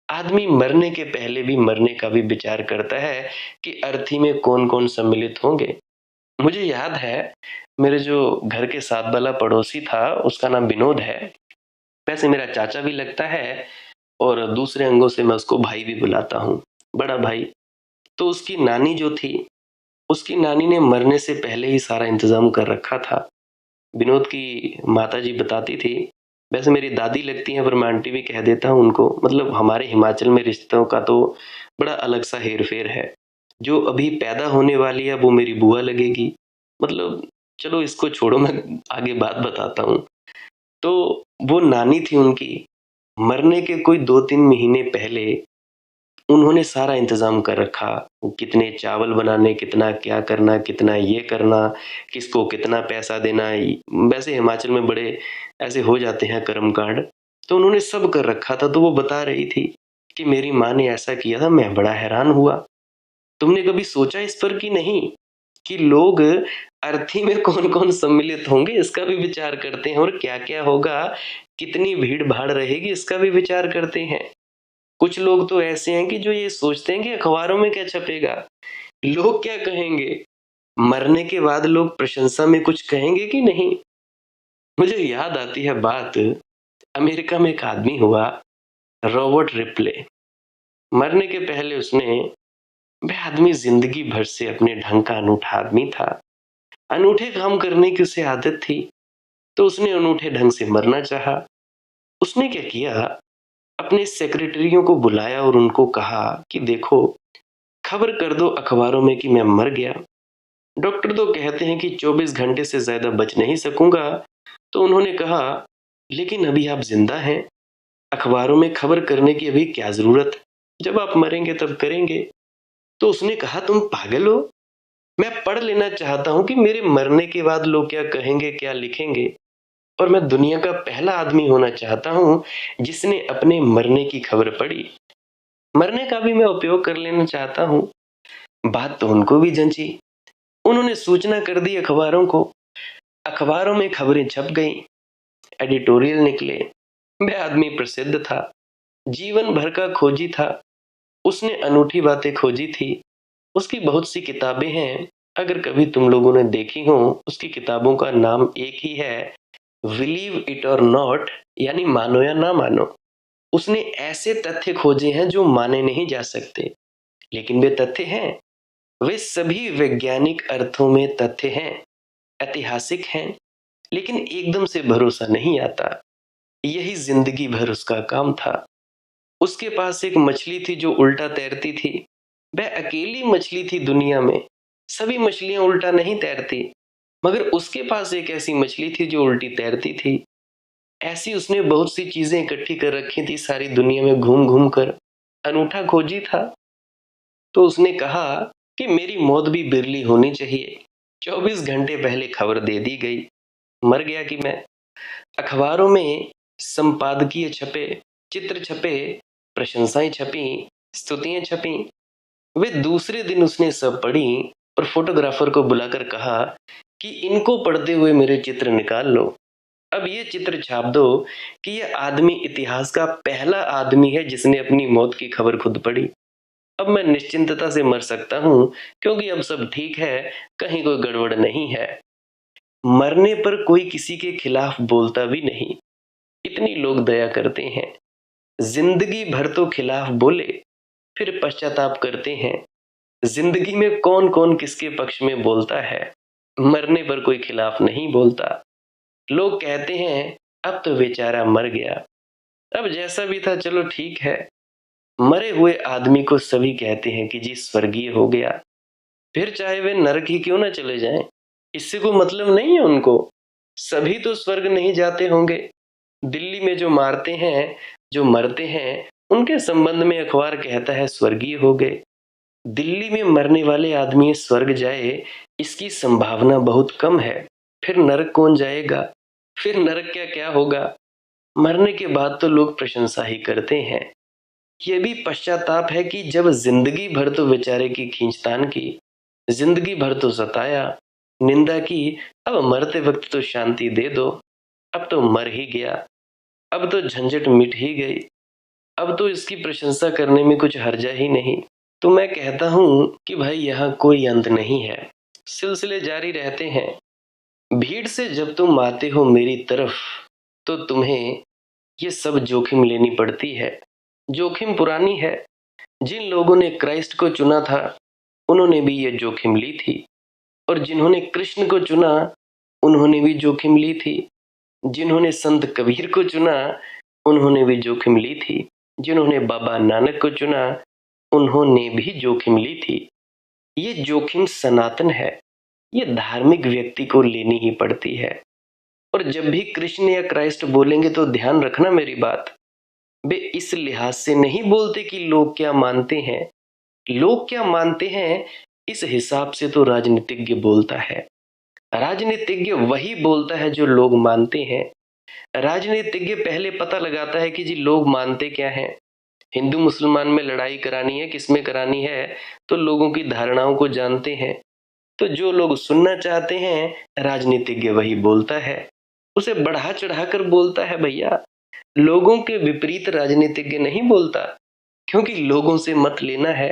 आदमी मरने के पहले भी मरने का भी विचार करता है कि अर्थी में कौन कौन सम्मिलित होंगे। मुझे याद है, मेरे जो घर के साथ वाला पड़ोसी था, उसका नाम विनोद है। वैसे मेरा चाचा भी लगता है, और दूसरे अंगों से मैं उसको भाई भी बुलाता हूँ, बड़ा भाई। तो उसकी नानी जो थी, उसकी नानी ने मरने से पहले ही सारा इंतजाम कर रखा था। विनोद की माता जी बताती थी, वैसे मेरी दादी लगती हैं पर मैं आंटी भी कह देता हूँ उनको। मतलब हमारे हिमाचल में रिश्तों का तो बड़ा अलग सा हेर फेर है। जो अभी पैदा होने वाली है वो मेरी बुआ लगेगी। मतलब चलो इसको छोड़ो, मैं आगे बात बताता हूँ। तो वो नानी थी उनकी, मरने के कोई 2-3 महीने पहले उन्होंने सारा इंतज़ाम कर रखा, कितने चावल बनाने, कितना क्या करना, कितना ये करना, किसको कितना पैसा देना। वैसे हिमाचल में बड़े ऐसे हो जाते हैं कर्मकांड, तो उन्होंने सब कर रखा था। तो वो बता रही थी कि मेरी माँ ने ऐसा किया था, मैं बड़ा हैरान हुआ। तुमने कभी सोचा इस पर कि नहीं, कि लोग अर्थी में कौन-कौन सम्मिलित होंगे इसका भी विचार करते हैं, और क्या-क्या होगा, कितनी भीड़-भाड़ रहेगी इसका भी विचार करते हैं। कुछ लोग तो ऐसे हैं कि जो ये सोचते हैं कि अखबारों में क्या छपेगा, लोग क्या कहेंगे, मरने के बाद लोग प्रशंसा में कुछ कहेंगे कि नहीं। मुझे याद आती है बात, अमेरिका में एक आदमी हुआ, रॉबर्ट रिप्ले। मरने के पहले उसने, वह आदमी जिंदगी भर से अपने ढंग का अनूठा आदमी था, अनूठे काम करने की उसे आदत थी, तो उसने अनूठे ढंग से मरना चाहा। उसने क्या किया, अपने सेक्रेटरियों को बुलाया और उनको कहा कि देखो, खबर कर दो अखबारों में कि मैं मर गया। डॉक्टर तो कहते हैं कि 24 घंटे से ज्यादा बच नहीं सकूंगा। तो उन्होंने कहा, लेकिन अभी आप जिंदा हैं, अखबारों में खबर करने की अभी क्या जरूरत, जब आप मरेंगे तब करेंगे। तो उसने कहा, तुम पागल हो, मैं पढ़ लेना चाहता हूं कि मेरे मरने के बाद लोग क्या कहेंगे, क्या लिखेंगे। और मैं दुनिया का पहला आदमी होना चाहता हूं जिसने अपने मरने की खबर पढ़ी। मरने का भी मैं उपयोग कर लेना चाहता हूं। बात तो उनको भी जंची। उन्होंने सूचना कर दी अखबारों को। अखबारों में खबरें छप गईं, एडिटोरियल निकले। वह आदमी प्रसिद्ध था, जीवन भर का खोजी था। उसने अनूठी बातें खोजी थी। उसकी बहुत सी किताबें हैं, अगर कभी तुम लोगों ने देखी हो। उसकी किताबों का नाम एक ही है, बिलीव इट और नॉट, यानी मानो या ना मानो। उसने ऐसे तथ्य खोजे हैं जो माने नहीं जा सकते, लेकिन वे तथ्य हैं। वे सभी वैज्ञानिक अर्थों में तथ्य हैं, ऐतिहासिक हैं, लेकिन एकदम से भरोसा नहीं आता। यही जिंदगी भर उसका काम था। उसके पास एक मछली थी जो उल्टा तैरती थी। वह अकेली मछली थी दुनिया में, सभी मछलियां उल्टा नहीं तैरती, मगर उसके पास एक ऐसी मछली थी जो उल्टी तैरती थी। ऐसी उसने बहुत सी चीजें इकट्ठी कर रखी थी, सारी दुनिया में घूम घूम कर, अनूठा खोजी था। तो उसने कहा कि मेरी मौत भी बिरली होनी चाहिए। 24 घंटे पहले खबर दे दी गई, मर गया कि मैं। अखबारों में संपादकीय छपे, चित्र छपे, प्रशंसाएं छपी, स्तुतियां छपी। वे दूसरे दिन उसने सब पढ़ी और फोटोग्राफर को बुलाकर कहा कि इनको पढ़ते हुए मेरे चित्र निकाल लो। अब ये चित्र छाप दो कि यह आदमी इतिहास का पहला आदमी है जिसने अपनी मौत की खबर खुद पढ़ी। अब मैं निश्चिंतता से मर सकता हूं, क्योंकि अब सब ठीक है, कहीं कोई गड़बड़ नहीं है। मरने पर कोई किसी के खिलाफ बोलता भी नहीं, इतनी लोग दया करते हैं। जिंदगी भर तो खिलाफ बोले, फिर पश्चाताप करते हैं। जिंदगी में कौन कौन किसके पक्ष में बोलता है, मरने पर कोई खिलाफ नहीं बोलता। लोग कहते हैं अब तो बेचारा मर गया, अब जैसा भी था चलो ठीक है। मरे हुए आदमी को सभी कहते हैं कि जी स्वर्गीय हो गया, फिर चाहे वे नरक ही क्यों ना चले जाएं, इससे कोई मतलब नहीं है उनको। सभी तो स्वर्ग नहीं जाते होंगे। दिल्ली में जो मारते हैं, जो मरते हैं, उनके संबंध में अखबार कहता है स्वर्गीय हो गए। दिल्ली में मरने वाले आदमी स्वर्ग जाए, इसकी संभावना बहुत कम है। फिर नरक कौन जाएगा, फिर नरक क्या क्या होगा। मरने के बाद तो लोग प्रशंसा ही करते हैं। यह भी पश्चाताप है कि जब जिंदगी भर तो बेचारे की खींचतान की, जिंदगी भर तो सताया, निंदा की, अब मरते वक्त तो शांति दे दो। अब तो मर ही गया, अब तो झंझट मिट ही गई, अब तो इसकी प्रशंसा करने में कुछ हर्जा ही नहीं। तो मैं कहता हूं कि भाई यहाँ कोई अंत नहीं है, सिलसिले जारी रहते हैं। भीड़ से जब तुम आते हो मेरी तरफ, तो तुम्हें ये सब जोखिम लेनी पड़ती है। जोखिम पुरानी है। जिन लोगों ने क्राइस्ट को चुना था, उन्होंने भी ये जोखिम ली थी, और जिन्होंने कृष्ण को चुना, उन्होंने भी जोखिम ली थी। जिन्होंने संत कबीर को चुना, उन्होंने भी जोखिम ली थी। जिन्होंने बाबा नानक को चुना, उन्होंने भी जोखिम ली थी। ये जोखिम सनातन है, ये धार्मिक व्यक्ति को लेनी ही पड़ती है। और जब भी कृष्ण या क्राइस्ट बोलेंगे तो ध्यान रखना मेरी बात, वे इस लिहाज से नहीं बोलते कि लोग क्या मानते हैं। लोग क्या मानते हैं इस हिसाब से तो राजनीतिज्ञ बोलता है। राजनीतिज्ञ वही बोलता है जो लोग मानते हैं। राजनीतिज्ञ पहले पता लगाता है कि जी लोग मानते क्या हैं। हिंदू मुसलमान में लड़ाई करानी है, किसमें करानी है, तो लोगों की धारणाओं को जानते हैं। तो जो लोग सुनना चाहते हैं राजनीतिज्ञ वही बोलता है, उसे बढ़ा चढ़ाकर बोलता है भैया। लोगों के विपरीत राजनीतिज्ञ नहीं बोलता, क्योंकि लोगों से मत लेना है।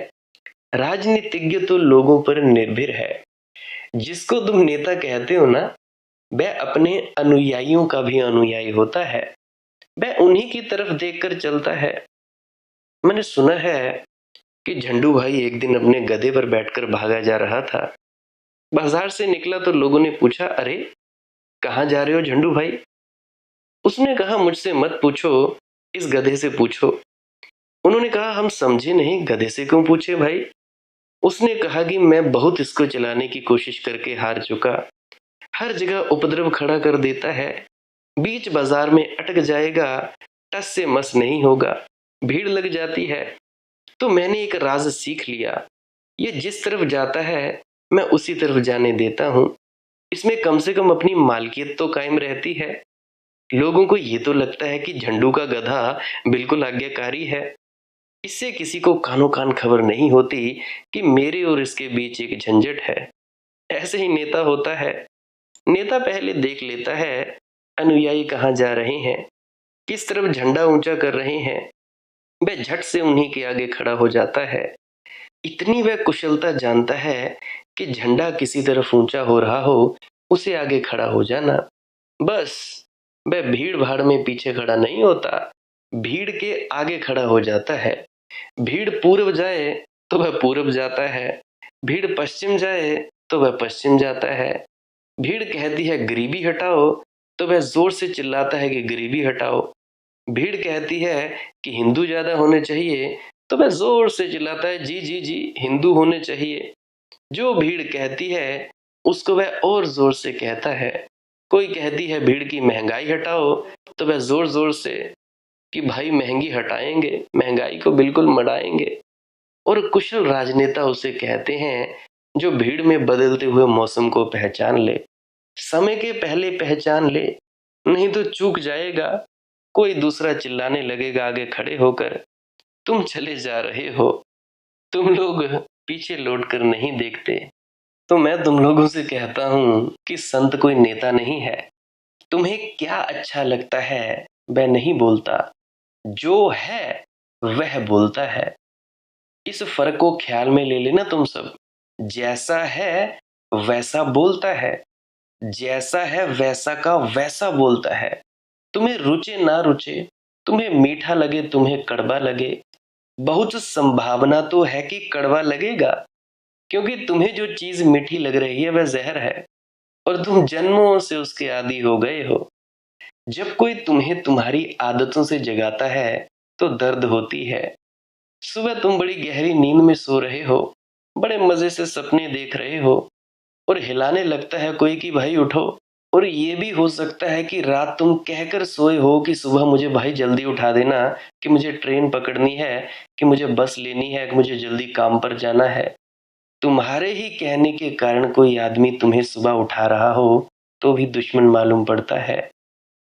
राजनीतिज्ञ तो लोगों पर निर्भर है। जिसको तुम नेता कहते हो ना, वह अपने अनुयायियों का भी अनुयायी होता है। वह उन्हीं की तरफ देखकर चलता है। मैंने सुना है कि झंडू भाई एक दिन अपने गधे पर बैठकर भागा जा रहा था। बाजार से निकला तो लोगों ने पूछा, अरे कहाँ जा रहे हो झंडू भाई? उसने कहा, मुझसे मत पूछो, इस गधे से पूछो। उन्होंने कहा, हम समझे नहीं, गधे से क्यों पूछे भाई? उसने कहा कि मैं बहुत इसको चलाने की कोशिश करके हार चुका। हर जगह उपद्रव खड़ा कर देता है, बीच बाजार में अटक जाएगा, टस से मस नहीं होगा, भीड़ लग जाती है। तो मैंने एक राज सीख लिया, ये जिस तरफ जाता है मैं उसी तरफ जाने देता हूँ। इसमें कम से कम अपनी मालकियत तो कायम रहती है। लोगों को ये तो लगता है कि झंडू का गधा बिल्कुल आज्ञाकारी है। इससे किसी को कानो कान खबर नहीं होती कि मेरे और इसके बीच एक झंझट है। ऐसे ही नेता होता है। नेता पहले देख लेता है अनुयायी कहाँ जा रहे हैं, किस तरफ झंडा ऊंचा कर रहे हैं। वह झट से उन्हीं के आगे खड़ा हो जाता है। इतनी वह कुशलता जानता है कि झंडा किसी तरफ ऊंचा हो रहा हो, उसे आगे खड़ा हो जाना। बस वह भीड़ भाड़ में पीछे खड़ा नहीं होता, भीड़ के आगे खड़ा हो जाता है। भीड़ पूर्व जाए तो वह पूर्व जाता है, भीड़ पश्चिम जाए तो वह पश्चिम जाता है। भीड़ कहती है गरीबी हटाओ तो वह जोर से चिल्लाता है कि गरीबी हटाओ। भीड़ कहती है कि हिंदू ज्यादा होने चाहिए तो वह जोर से चिल्लाता है, जी जी जी हिंदू होने चाहिए। जो भीड़ कहती है उसको वह और जोर से कहता है। कोई कहती है भीड़ की महंगाई हटाओ तो वह जोर जोर से कि भाई महंगी हटाएंगे, महंगाई को बिल्कुल मटाएंगे। और कुशल राजनेता उसे कहते हैं जो भीड़ में बदलते हुए मौसम को पहचान ले, समय के पहले पहचान ले, नहीं तो चूक जाएगा। कोई दूसरा चिल्लाने लगेगा आगे खड़े होकर, तुम चले जा रहे हो, तुम लोग पीछे लौट कर नहीं देखते। तो मैं तुम लोगों से कहता हूं कि संत कोई नेता नहीं है। तुम्हें क्या अच्छा लगता है वह नहीं बोलता, जो है वह बोलता है। इस फर्क को ख्याल में ले लेना तुम सब। जैसा है वैसा बोलता है, जैसा है वैसा का वैसा बोलता है। तुम्हें रुचे ना रुचे, तुम्हें मीठा लगे तुम्हें कड़वा लगे, बहुत संभावना तो है कि कड़वा लगेगा, क्योंकि तुम्हें जो चीज मीठी लग रही है वह जहर है और तुम जन्मों से उसके आदी हो गए हो। जब कोई तुम्हें तुम्हारी आदतों से जगाता है तो दर्द होती है। सुबह तुम बड़ी गहरी नींद में सो रहे हो, बड़े मजे से सपने देख रहे हो और हिलाने लगता है कोई कि भाई उठो। और ये भी हो सकता है कि रात तुम कहकर सोए हो कि सुबह मुझे भाई जल्दी उठा देना, कि मुझे ट्रेन पकड़नी है, कि मुझे बस लेनी है, कि मुझे जल्दी काम पर जाना है। तुम्हारे ही कहने के कारण कोई आदमी तुम्हें सुबह उठा रहा हो तो भी दुश्मन मालूम पड़ता है।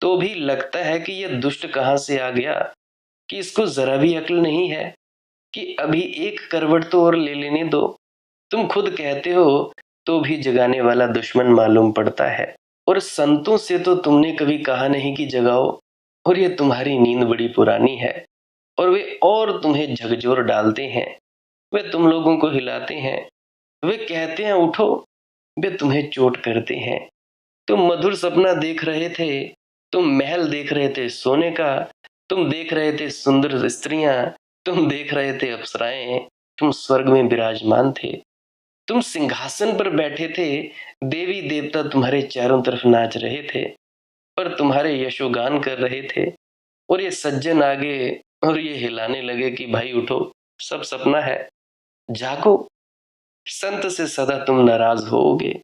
तो भी लगता है कि यह दुष्ट कहाँ से आ गया, कि इसको जरा भी अक्ल नहीं है कि अभी एक करवट तो और ले लेने दो। तुम खुद कहते हो तो भी जगाने वाला दुश्मन मालूम पड़ता है। और संतों से तो तुमने कभी कहा नहीं कि जगाओ, और ये तुम्हारी नींद बड़ी पुरानी है और वे और तुम्हें झकझोर डालते हैं। वे तुम लोगों को हिलाते हैं, वे कहते हैं उठो, वे तुम्हें चोट करते हैं। तुम मधुर सपना देख रहे थे, तुम महल देख रहे थे सोने का, तुम देख रहे थे सुंदर स्त्रियां, तुम देख रहे थे अप्सराएं, तुम स्वर्ग में विराजमान थे, तुम सिंहासन पर बैठे थे, देवी देवता तुम्हारे चारों तरफ नाच रहे थे और तुम्हारे यशोगान कर रहे थे। और ये सज्जन आगे और ये हिलाने लगे कि भाई उठो, सब सपना है, जागो। संत से सदा तुम नाराज होोगे।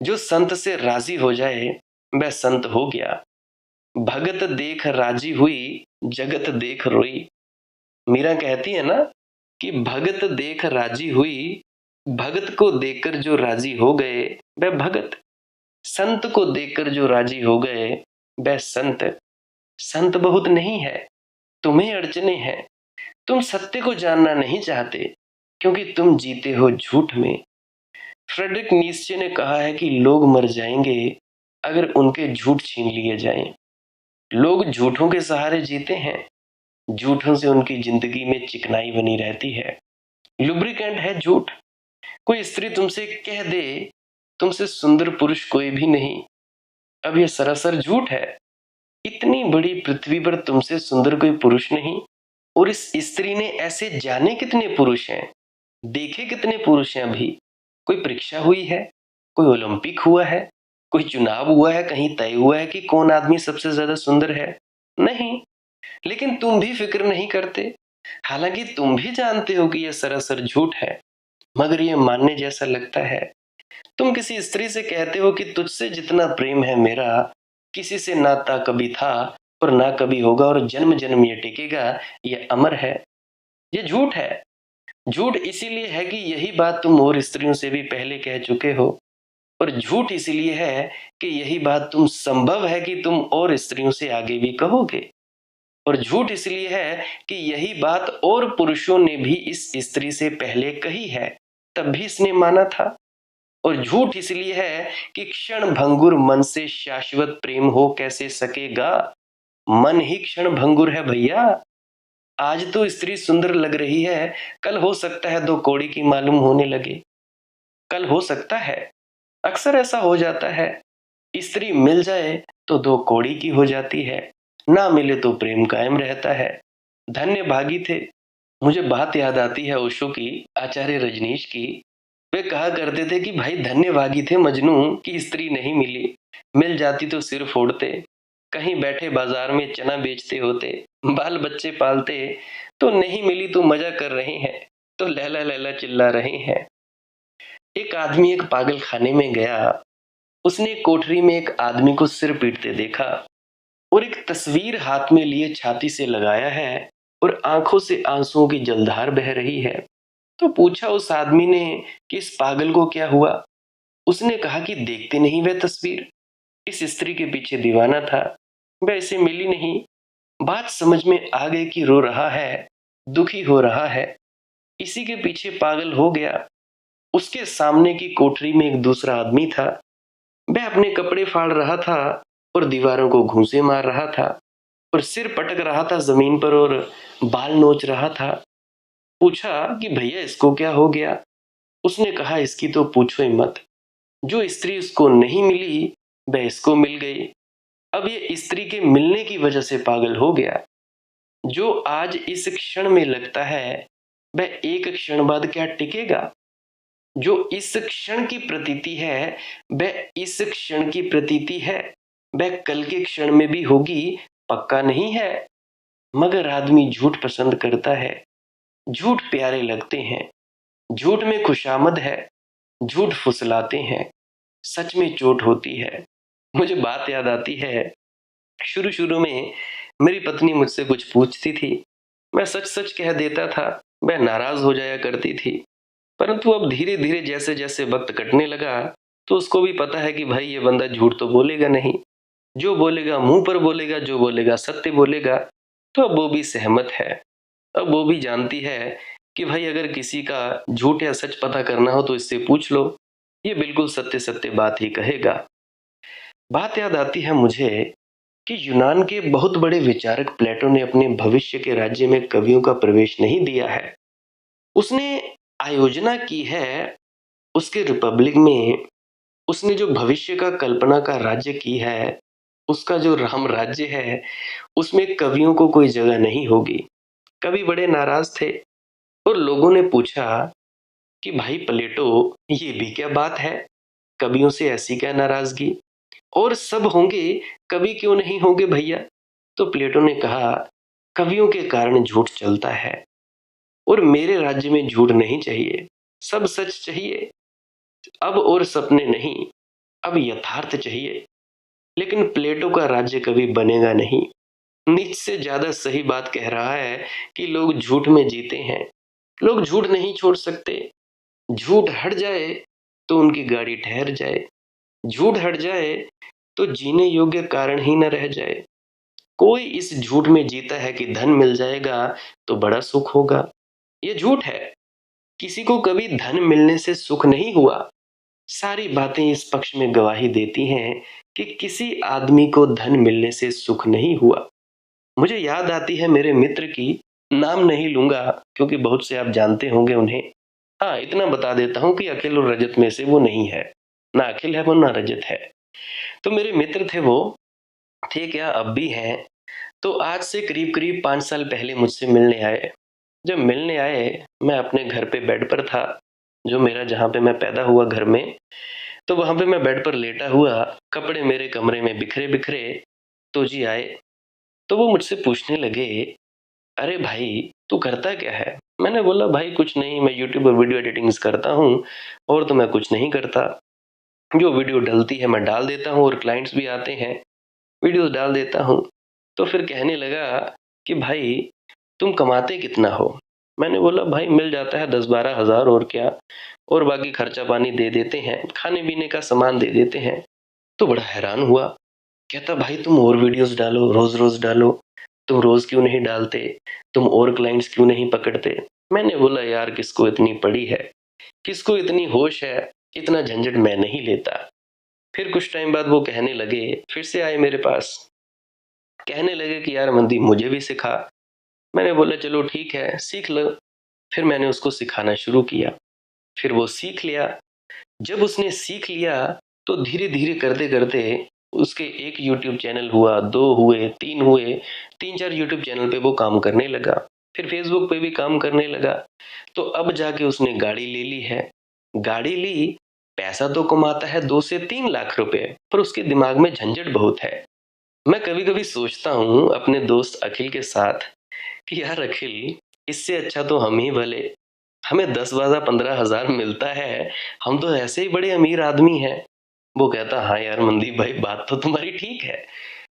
जो संत से राजी हो जाए वह संत हो गया। भगत देख राजी हुई, जगत देख रोई। मीरा कहती है ना कि भगत देख राजी हुई, भगत को देखकर जो राजी हो गए वह भगत, संत को देखकर जो राजी हो गए वह संत। संत बहुत नहीं है, तुम्हें अड़चने हैं, तुम सत्य को जानना नहीं चाहते क्योंकि तुम जीते हो झूठ में। फ्रेडरिक नीत्शे ने कहा है कि लोग मर जाएंगे अगर उनके झूठ छीन लिए जाएं। लोग झूठों के सहारे जीते हैं, झूठों से उनकी जिंदगी में चिकनाई बनी रहती है। लुब्रिकेंट है झूठ। कोई स्त्री तुमसे कह दे तुमसे सुंदर पुरुष कोई भी नहीं, अब यह सरासर झूठ है। इतनी बड़ी पृथ्वी पर तुमसे सुंदर कोई पुरुष नहीं, और इस स्त्री ने ऐसे जाने कितने पुरुष हैं, देखे कितने पुरुष हैं। अभी कोई परीक्षा हुई है, कोई ओलंपिक हुआ है, कोई चुनाव हुआ है, कहीं तय हुआ है कि कौन आदमी सबसे ज्यादा सुंदर है? नहीं। लेकिन तुम भी फिक्र नहीं करते, हालांकि तुम भी जानते हो कि यह सरासर झूठ है, मगर यह मानने जैसा लगता है। तुम किसी स्त्री से कहते हो कि तुझसे जितना प्रेम है मेरा, किसी से नाता कभी था और ना कभी होगा और जन्म जन्म ये टिकेगा, ये अमर है। ये झूठ है। झूठ इसीलिए है कि यही बात तुम और स्त्रियों से भी पहले कह चुके हो, और झूठ इसीलिए है कि यही बात तुम संभव है कि तुम और स्त्रियों से आगे भी कहोगे, और झूठ इसलिए है कि यही बात और पुरुषों ने भी इस स्त्री से पहले कही है, तब भी इसने माना था। और झूठ इसलिए है कि क्षण भंगुर मन से शाश्वत प्रेम हो कैसे सकेगा? मन ही क्षण भंगुर है भैया। आज तो स्त्री सुंदर लग रही है, कल हो सकता है दो कौड़ी की मालूम होने लगे। कल हो सकता है, अक्सर ऐसा हो जाता है, स्त्री मिल जाए तो दो कौड़ी की हो जाती है, ना मिले तो प्रेम कायम रहता है। धन्य भागी थे। मुझे बात याद आती है ओशो की, आचार्य रजनीश की। वे कहा करते थे कि भाई धन्य भागी थे मजनू की स्त्री नहीं मिली, मिल जाती तो सिर फोड़ते, कहीं बैठे बाजार में चना बेचते होते, बाल बच्चे पालते, तो नहीं मिली तो मजा कर रहे हैं, तो लैला लैला चिल्ला रहे हैं। एक आदमी एक पागल खाने में गया। उसने एक कोठरी में एक आदमी को सिर पीटते देखा और एक तस्वीर हाथ में लिए छाती से लगाया है और आंखों से आंसुओं की जलधार बह रही है। तो पूछा उस आदमी ने कि इस पागल को क्या हुआ? उसने कहा कि देखते नहीं वह तस्वीर, इस स्त्री के पीछे दीवाना था, वह इसे मिली नहीं। बात समझ में आ गई कि रो रहा है, दुखी हो रहा है, इसी के पीछे पागल हो गया। उसके सामने की कोठरी में एक दूसरा आदमी था। वह अपने कपड़े फाड़ रहा था और दीवारों को घूंसे मार रहा था और सिर पटक रहा था जमीन पर और बाल नोच रहा था। पूछा कि भैया इसको क्या हो गया? उसने कहा इसकी तो पूछो ही मत, जो स्त्री उसको नहीं मिली वह इसको मिल गई। अब ये स्त्री के मिलने की वजह से पागल हो गया। जो आज इस क्षण में लगता है वह एक क्षण बाद क्या टिकेगा? जो इस क्षण की प्रतीति है वह इस क्षण की प्रतीति है, वह कल के क्षण में भी होगी, पक्का नहीं है। मगर आदमी झूठ पसंद करता है, झूठ प्यारे लगते हैं, झूठ में खुशामद है, झूठ फुसलाते हैं, सच में चोट होती है। मुझे बात याद आती है, शुरू शुरू में मेरी पत्नी मुझसे कुछ पूछती थी, मैं सच सच कह देता था, वह नाराज हो जाया करती थी। परंतु अब धीरे धीरे जैसे जैसे वक्त कटने लगा तो उसको भी पता है कि भाई ये बंदा झूठ तो बोलेगा नहीं, जो बोलेगा मुंह पर बोलेगा, जो बोलेगा सत्य बोलेगा। तो अब वो भी सहमत है। अब वो भी जानती है कि भाई अगर किसी का झूठ या सच पता करना हो तो इससे पूछ लो, ये बिल्कुल सत्य सत्य बात ही कहेगा। बात याद आती है मुझे कि यूनान के बहुत बड़े विचारक प्लेटो ने अपने भविष्य के राज्य में कवियों का प्रवेश नहीं दिया है। उसने आयोजना की है उसके रिपब्लिक में। उसने जो भविष्य का कल्पना का राज्य की है, उसका जो राम राज्य है, उसमें कवियों को कोई जगह नहीं होगी। कवि बड़े नाराज थे और लोगों ने पूछा कि भाई प्लेटो ये भी क्या बात है, कवियों से ऐसी क्या नाराजगी, और सब होंगे, कवि क्यों नहीं होंगे भैया? तो प्लेटो ने कहा कवियों के कारण झूठ चलता है और मेरे राज्य में झूठ नहीं चाहिए, सब सच चाहिए। अब और सपने नहीं, अब यथार्थ चाहिए। लेकिन प्लेटो का राज्य कभी बनेगा नहीं। नीचे ज्यादा सही बात कह रहा है कि लोग झूठ में जीते हैं। लोग झूठ नहीं छोड़ सकते। झूठ हट जाए तो उनकी गाड़ी ठहर जाए। झूठ हट जाए तो जीने योग्य कारण ही न रह जाए। कोई इस झूठ में जीता है कि धन मिल जाएगा तो बड़ा सुख होगा। ये झूठ है। किसी को कभी धन मिलने से सुख नहीं हुआ। सारी बातें इस पक्ष में गवाही देती हैं कि किसी आदमी को धन मिलने से सुख नहीं हुआ। मुझे याद आती है मेरे मित्र की, नाम नहीं लूंगा क्योंकि बहुत से आप जानते होंगे उन्हें। हाँ, इतना बता देता हूं कि अखिल और रजत में से वो नहीं है। ना अखिल है वो, ना रजत है। तो मेरे मित्र थे वो, थे क्या, अब भी हैं। तो आज से करीब करीब 5 साल पहले मुझसे मिलने आए। जब मिलने आए, मैं अपने घर पे बेड पर था, जो मेरा जहाँ पे मैं पैदा हुआ घर में। तो वहां पे मैं बेड पर लेटा हुआ, कपड़े मेरे कमरे में बिखरे बिखरे। तो जी आए। तो वो मुझसे पूछने लगे, अरे भाई तू करता क्या है? मैंने बोला भाई कुछ नहीं, मैं यूट्यूब पर वीडियो एडिटिंग्स करता हूँ। और तो मैं कुछ नहीं करता। जो वीडियो डलती है मैं डाल देता हूँ, और क्लाइंट्स भी आते हैं, वीडियोस डाल देता हूँ। तो फिर कहने लगा कि भाई तुम कमाते कितना हो? मैंने बोला भाई मिल जाता है 10-12 हज़ार, और क्या, और बाकी खर्चा पानी दे देते हैं, खाने पीने का सामान दे देते हैं। तो बड़ा हैरान हुआ। कहता भाई तुम और वीडियोस डालो, रोज रोज डालो। तुम रोज क्यों नहीं डालते? तुम और क्लाइंट्स क्यों नहीं पकड़ते? मैंने बोला यार किसको इतनी पड़ी है, किसको इतनी होश है, इतना झंझट मैं नहीं लेता। फिर कुछ टाइम बाद वो कहने लगे, फिर से आए मेरे पास, कहने लगे कि यार मंदी मुझे भी सिखा। मैंने बोला चलो ठीक है सीख लो। फिर मैंने उसको सिखाना शुरू किया। फिर वो सीख लिया। जब उसने सीख लिया तो धीरे धीरे करते करते उसके एक यूट्यूब चैनल हुआ, दो हुए, तीन हुए, 3-4 यूट्यूब चैनल पे वो काम करने लगा। फिर फेसबुक पे भी काम करने लगा। तो अब जाके उसने गाड़ी ले ली है। गाड़ी ली, पैसा तो कमाता है 2 से 3 लाख रुपए, पर उसके दिमाग में झंझट बहुत है। मैं कभी कभी सोचता हूँ अपने दोस्त अखिल के साथ कि यार अखिल, इससे अच्छा तो हम ही भले। हमें 10-12-15 हज़ार मिलता है, हम तो ऐसे ही बड़े अमीर आदमी हैं। वो कहता हाँ यार मनदीप भाई बात तो तुम्हारी ठीक है।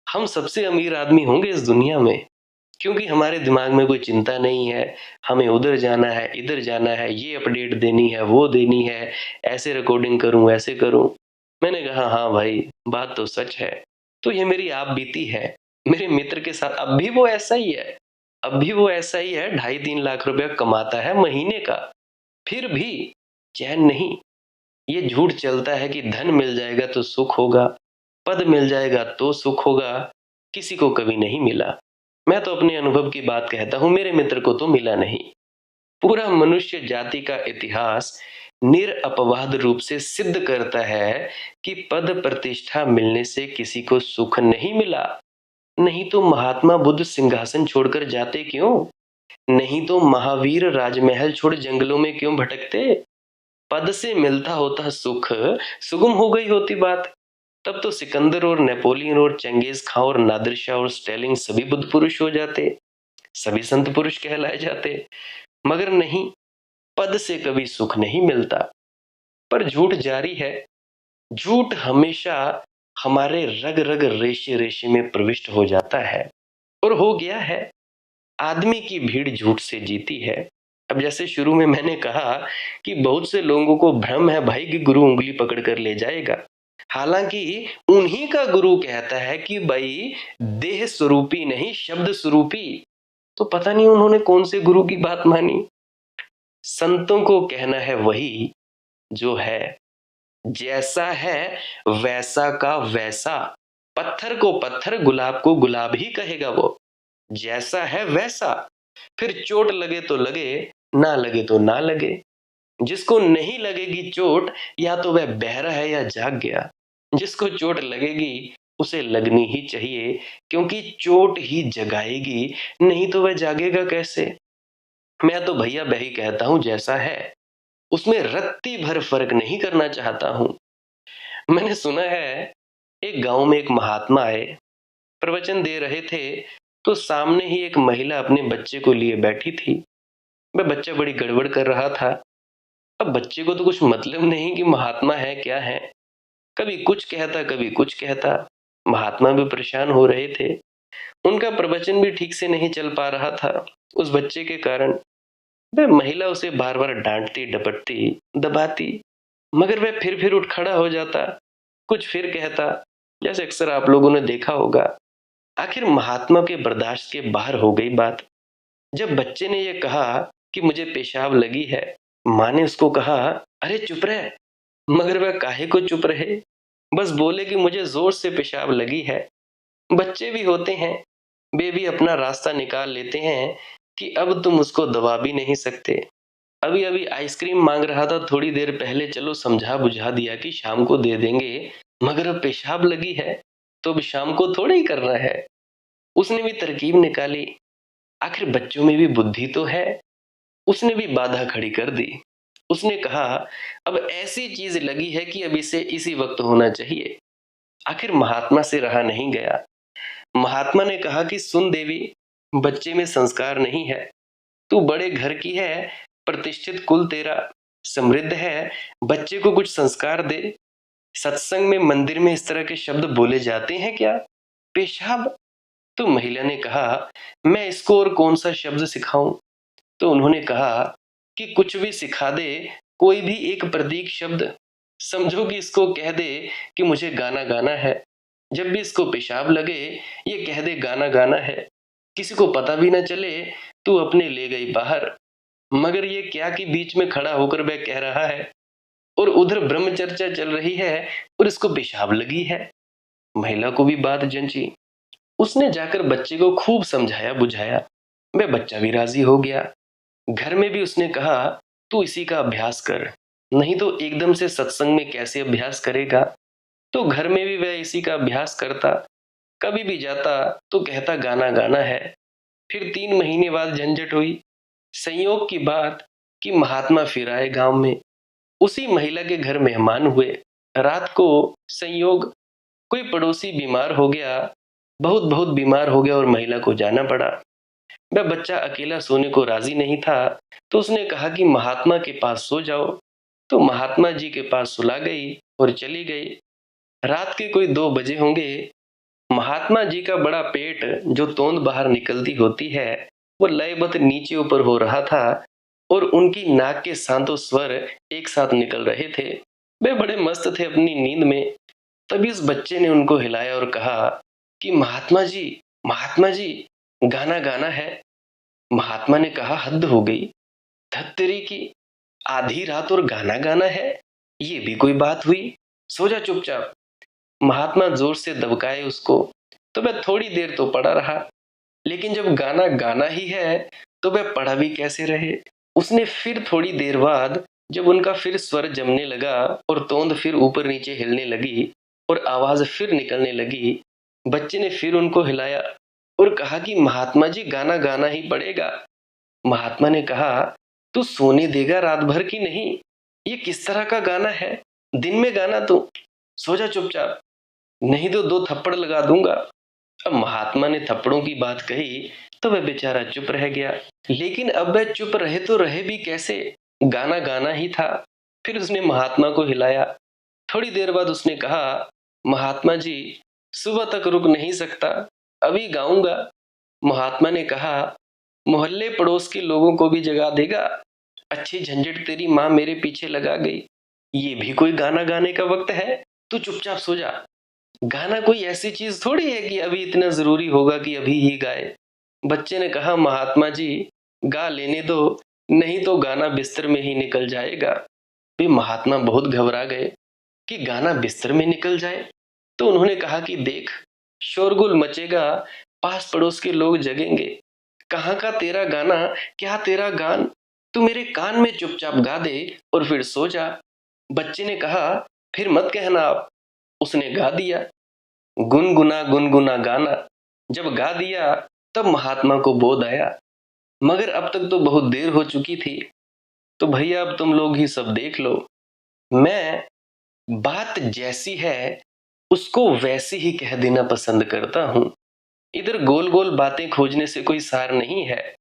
हम सबसे अमीर आदमी होंगे इस दुनिया में, क्योंकि हमारे दिमाग में कोई चिंता नहीं है। हमें उधर जाना है, इधर जाना है, ये अपडेट देनी है, वो देनी है, ऐसे रिकॉर्डिंग करूं, ऐसे करूं। मैंने कहा हाँ भाई बात तो सच है। तो ये मेरी आप बीती है मेरे मित्र के साथ। अब भी वो ऐसा ही है। अब भी वो ऐसा ही है, 2.5-3 लाख रुपया कमाता है महीने का। फिर भी चैन नहीं। ये झूठ चलता है कि धन मिल जाएगा तो सुख होगा, पद मिल जाएगा तो सुख होगा। किसी को कभी नहीं मिला। मैं तो अपने अनुभव की बात कहता हूं, मेरे मित्र को तो मिला नहीं। पूरा मनुष्य जाति का इतिहास निरअपवाद रूप से सिद्ध करता है कि पद प्रतिष्ठा मिलने से किसी को सुख नहीं मिला। नहीं तो महात्मा बुद्ध सिंहासन छोड़कर जाते क्यों? नहीं तो महावीर राजमहल छोड़ जंगलों में क्यों भटकते? पद से मिलता होता सुख, सुगम हो गई होती बात। तब तो सिकंदर और नेपोलियन और चंगेज खां और नादिर शाह और स्टेलिंग सभी बुद्ध पुरुष हो जाते, सभी संत पुरुष कहलाए जाते। मगर नहीं, पद से कभी सुख नहीं मिलता। पर झूठ जारी है। झूठ हमेशा हमारे रग रग रेशे रेशे में प्रविष्ट हो जाता है, और हो गया है। आदमी की भीड़ झूठ से जीती है। अब जैसे शुरू में मैंने कहा कि बहुत से लोगों को भ्रम है भाई कि गुरु उंगली पकड़ कर ले जाएगा। हालांकि उन्हीं का गुरु कहता है कि भाई देह स्वरूपी नहीं शब्द स्वरूपी। तो पता नहीं उन्होंने कौन से गुरु की बात मानी। संतों को कहना है वही जो है। जैसा है वैसा का वैसा। पत्थर को पत्थर, गुलाब को गुलाब ही कहेगा वो। जैसा है वैसा। फिर चोट लगे तो लगे, ना लगे तो ना लगे। जिसको नहीं लगेगी चोट, या तो वह बहरा है या जाग गया। जिसको चोट लगेगी उसे लगनी ही चाहिए, क्योंकि चोट ही जगाएगी, नहीं तो वह जागेगा कैसे। मैं तो भैया बही कहता हूं जैसा है, उसमें रत्ती भर फर्क नहीं करना चाहता हूं। मैंने सुना है एक गांव में एक महात्मा आए, प्रवचन दे रहे थे। तो सामने ही एक महिला अपने बच्चे को लिए बैठी थी। वह बच्चा बड़ी गड़बड़ कर रहा था। अब बच्चे को तो कुछ मतलब नहीं कि महात्मा है क्या है, कभी कुछ कहता कभी कुछ कहता। महात्मा भी परेशान हो रहे थे। उनका प्रवचन भी ठीक से नहीं चल पा रहा था उस बच्चे के कारण। वह महिला उसे बार बार डांटती, डपटती, दबाती, मगर वह फिर उठ खड़ा हो जाता, कुछ फिर कहता, जैसे अक्सर आप लोगों ने देखा होगा। आखिर महात्मा के बर्दाश्त के बाहर हो गई बात। जब बच्चे ने यह कहा कि मुझे पेशाब लगी है, माँ ने उसको कहा, अरे चुप रह। मगर वह काहे को चुप रहे, बस बोले कि मुझे जोर से पेशाब लगी है। बच्चे भी होते हैं, वे भी अपना रास्ता निकाल लेते हैं कि अब तुम उसको दबा भी नहीं सकते। अभी अभी आइसक्रीम मांग रहा था थोड़ी देर पहले, चलो समझा बुझा दिया कि शाम को दे देंगे, मगर अब पेशाब लगी है तो अब शाम को थोड़ा ही करना है। उसने भी तरकीब निकाली, आखिर बच्चों में भी बुद्धि तो है। उसने भी बाधा खड़ी कर दी। उसने कहा, अब ऐसी चीज लगी है कि अब इसे इसी वक्त होना चाहिए। आखिर महात्मा से रहा नहीं गया। महात्मा ने कहा कि सुन देवी, बच्चे में संस्कार नहीं है। तू बड़े घर की है, प्रतिष्ठित कुल तेरा, समृद्ध है, बच्चे को कुछ संस्कार दे। सत्संग में, मंदिर में इस तरह के शब्द बोले जाते हैं क्या? पेशाब? तो महिला ने कहा, मैं इसको और कौन सा शब्द सिखाऊं? तो उन्होंने कहा कि कुछ भी सिखा दे, कोई भी एक प्रतीक शब्द, समझो कि इसको कह दे कि मुझे गाना गाना है। जब भी इसको पेशाब लगे, ये कह दे गाना गाना है, किसी को पता भी ना चले, तू अपने ले गई बाहर। मगर ये क्या कि बीच में खड़ा होकर वह कह रहा है और उधर ब्रह्म चर्चा चल रही है और इसको पेशाब लगी है। महिला को भी बात जंची। उसने जाकर बच्चे को खूब समझाया बुझाया। वह बच्चा भी राजी हो गया। घर में भी उसने कहा, तू इसी का अभ्यास कर, नहीं तो एकदम से सत्संग में कैसे अभ्यास करेगा। तो घर में भी वह इसी का अभ्यास करता। कभी भी जाता तो कहता गाना गाना है। फिर 3 महीने बाद झंझट हुई। संयोग की बात कि महात्मा फिर आए गांव में। उसी महिला के घर मेहमान हुए। रात को संयोग, कोई पड़ोसी बीमार हो गया, बहुत बहुत बीमार हो गया और महिला को जाना पड़ा। वह बच्चा अकेला सोने को राजी नहीं था, तो उसने कहा कि महात्मा के पास सो जाओ। तो महात्मा जी के पास सुला गई और चली गई। रात के कोई 2 बजे होंगे। महात्मा जी का बड़ा पेट, जो तोंद बाहर निकलती होती है, वो लयबद्ध नीचे ऊपर हो रहा था और उनकी नाक के सांतों स्वर एक साथ निकल रहे थे। वे बड़े मस्त थे अपनी नींद में। तभी उस बच्चे ने उनको हिलाया और कहा कि महात्मा जी गाना गाना है। महात्मा ने कहा, हद हो गई, धत्तेरी की, आधी रात और गाना गाना है, ये भी कोई बात हुई? सो जा चुपचाप। महात्मा जोर से दबकाए उसको, तो वह थोड़ी देर तो पड़ा रहा, लेकिन जब गाना गाना ही है तो वह पड़ा भी कैसे रहे। उसने फिर थोड़ी देर बाद, जब उनका फिर स्वर जमने लगा और तोंद फिर ऊपर नीचे हिलने लगी और आवाज फिर निकलने लगी, बच्चे ने फिर उनको हिलाया और कहा कि महात्मा जी गाना गाना ही पड़ेगा। महात्मा ने कहा, तू सोने देगा रात भर की नहीं? ये किस तरह का गाना है? दिन में गाना तू, सो जा चुपचाप, नहीं तो 2 थप्पड़ लगा दूंगा। अब महात्मा ने थप्पड़ों की बात कही तो वह बेचारा चुप रह गया। लेकिन अब वह चुप रहे तो रहे भी कैसे, गाना गाना ही था। फिर उसने महात्मा को हिलाया। थोड़ी देर बाद उसने कहा, महात्मा जी सुबह तक रुक नहीं सकता, अभी गाऊंगा। महात्मा ने कहा, मोहल्ले पड़ोस के लोगों को भी जगा देगा? अच्छी झंझट तेरी माँ मेरे पीछे लगा गई, ये भी कोई गाना गाने का वक्त है? तू चुपचाप सो जा। गाना कोई ऐसी चीज थोड़ी है कि अभी इतना जरूरी होगा कि अभी ही गाए। बच्चे ने कहा, महात्मा जी गा लेने दो, नहीं तो गाना बिस्तर में ही निकल जाएगा। वे महात्मा बहुत घबरा गए कि गाना बिस्तर में निकल जाए। तो उन्होंने कहा कि देख, शोरगुल मचेगा, पास पड़ोस के लोग जगेंगे, कहाँ का तेरा गाना, क्या तेरा गान, तू मेरे कान में चुपचाप गा दे और फिर सो जा। बच्चे ने कहा, फिर मत कहना आप। उसने गा दिया, गुनगुना गाना। जब गा दिया तब महात्मा को बोध आया, मगर अब तक तो बहुत देर हो चुकी थी। तो भैया अब तुम लोग ही सब देख लो, मैं बात जैसी है उसको वैसे ही कह देना पसंद करता हूं। इधर गोल गोल बातें खोजने से कोई सार नहीं है,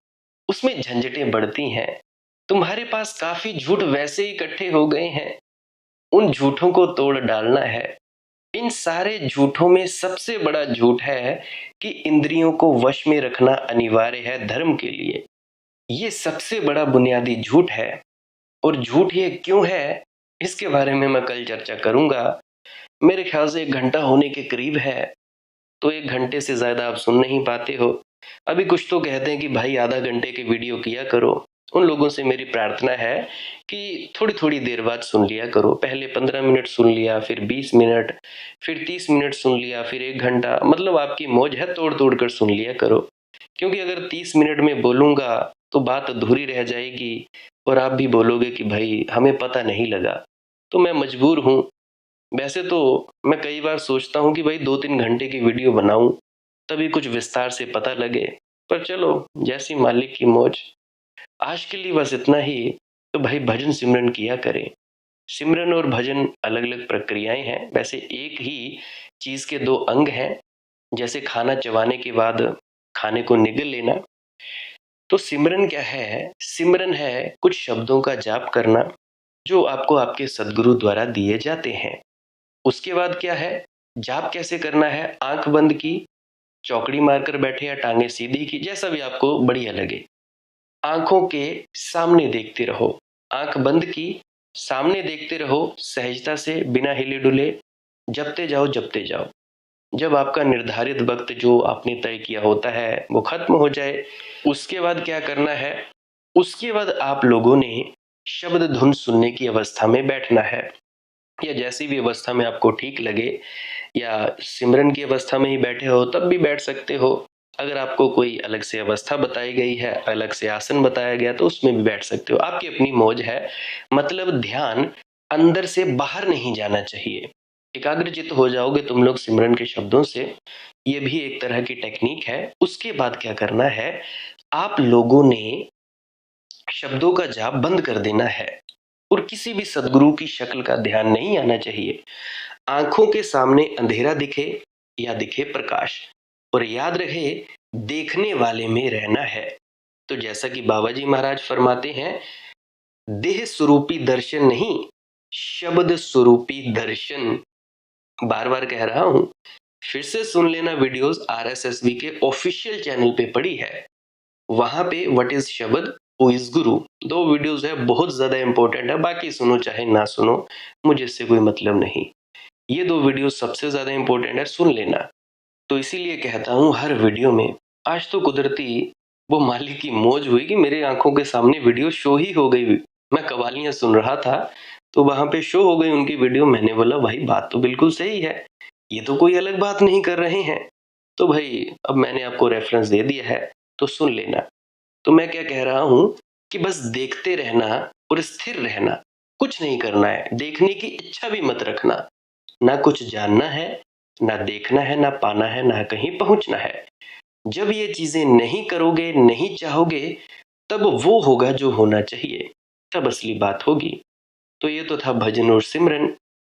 उसमें झंझटें बढ़ती हैं। तुम्हारे पास काफी झूठ वैसे ही इकट्ठे हो गए हैं, उन झूठों को तोड़ डालना है। इन सारे झूठों में सबसे बड़ा झूठ है कि इंद्रियों को वश में रखना अनिवार्य है धर्म के लिए। ये सबसे बड़ा बुनियादी झूठ है। और झूठ ये क्यों है, इसके बारे में मैं कल चर्चा करूंगा। मेरे ख्याल से 1 घंटा होने के करीब है, तो 1 घंटे से ज्यादा आप सुन नहीं पाते हो। अभी कुछ तो कहते हैं कि भाई आधा घंटे की वीडियो किया करो। उन लोगों से मेरी प्रार्थना है कि थोड़ी थोड़ी देर बाद सुन लिया करो। पहले 15 मिनट सुन लिया, फिर 20 मिनट, फिर 30 मिनट सुन लिया, फिर 1 घंटा, मतलब आपकी मौज है, तोड़ तोड़ कर सुन लिया करो। क्योंकि अगर 30 मिनट में बोलूंगा तो बात अधूरी रह जाएगी और आप भी बोलोगे कि भाई हमें पता नहीं लगा। तो मैं मजबूर हूँ। वैसे तो मैं कई बार सोचता हूँ कि भाई 2-3 घंटे की वीडियो बनाऊं, तभी कुछ विस्तार से पता लगे। पर चलो, जैसी मालिक की मौज। आज के लिए बस इतना ही। तो भाई भजन सिमरन किया करें। सिमरन और भजन अलग अलग प्रक्रियाएं हैं। वैसे एक ही चीज के 2 अंग हैं। जैसे खाना चबाने के बाद खाने को निगल लेना। तो सिमरन क्या है? सिमरन है कुछ शब्दों का जाप करना जो आपको आपके सदगुरु द्वारा दिए जाते हैं। उसके बाद क्या है? जाप कैसे करना है? आंख बंद की, चौकड़ी मारकर बैठे या टांगे सीधी की, जैसा भी आपको बढ़िया लगे। आंखों के सामने देखते रहो। आंख बंद की, सामने देखते रहो, सहजता से, बिना हिले डुले। जपते जाओ जपते जाओ। जब आपका निर्धारित वक्त जो आपने तय किया होता है वो खत्म हो जाए, उसके बाद क्या करना है? उसके बाद आप लोगों ने शब्द धुन सुनने की अवस्था में बैठना है, या जैसी भी अवस्था में आपको ठीक लगे। या सिमरन की अवस्था में ही बैठे हो तब भी बैठ सकते हो। अगर आपको कोई अलग से अवस्था बताई गई है, अलग से आसन बताया गया, तो उसमें भी बैठ सकते हो। आपकी अपनी मौज है। मतलब ध्यान अंदर से बाहर नहीं जाना चाहिए। एकाग्रचित्त हो जाओगे तुम लोग सिमरन के शब्दों से। ये भी एक तरह की टेक्निक है। उसके बाद क्या करना है? आप लोगों ने शब्दों का जाप बंद कर देना है और किसी भी सदगुरु की शक्ल का ध्यान नहीं आना चाहिए। आंखों के सामने अंधेरा दिखे या दिखे प्रकाश, और याद रहे देखने वाले में रहना है। तो जैसा कि बाबा जी महाराज फरमाते हैं, देह स्वरूपी दर्शन नहीं, शब्द स्वरूपी दर्शन। बार बार कह रहा हूं, फिर से सुन लेना। वीडियोस आरएसएसबी के ऑफिशियल चैनल पे पड़ी है। वहां पे व्हाट इज शब्द, हु इज गुरु, 2 वीडियोस है, बहुत ज्यादा इंपॉर्टेंट है। बाकी सुनो चाहे ना सुनो, मुझे इससे कोई मतलब नहीं। ये 2 वीडियो सबसे ज्यादा इंपॉर्टेंट है, सुन लेना। तो इसीलिए कहता हूँ हर वीडियो में। आज तो कुदरती वो मालिक की मौज हुई कि मेरे आंखों के सामने वीडियो शो ही हो गई। मैं कवालियां सुन रहा था तो वहां पे शो हो गई उनकी वीडियो। मैंने बोला भाई बात तो बिल्कुल सही है, ये तो कोई अलग बात नहीं कर रहे हैं। तो भाई अब मैंने आपको रेफरेंस दे दिया है, तो सुन लेना। तो मैं क्या कह रहा हूं कि बस देखते रहना और स्थिर रहना, कुछ नहीं करना है। देखने की इच्छा भी मत रखना। ना कुछ जानना है, ना देखना है, ना पाना है, ना कहीं पहुंचना है। जब ये चीजें नहीं करोगे, नहीं चाहोगे, तब वो होगा जो होना चाहिए, तब असली बात होगी। तो ये तो था भजन और सिमरन।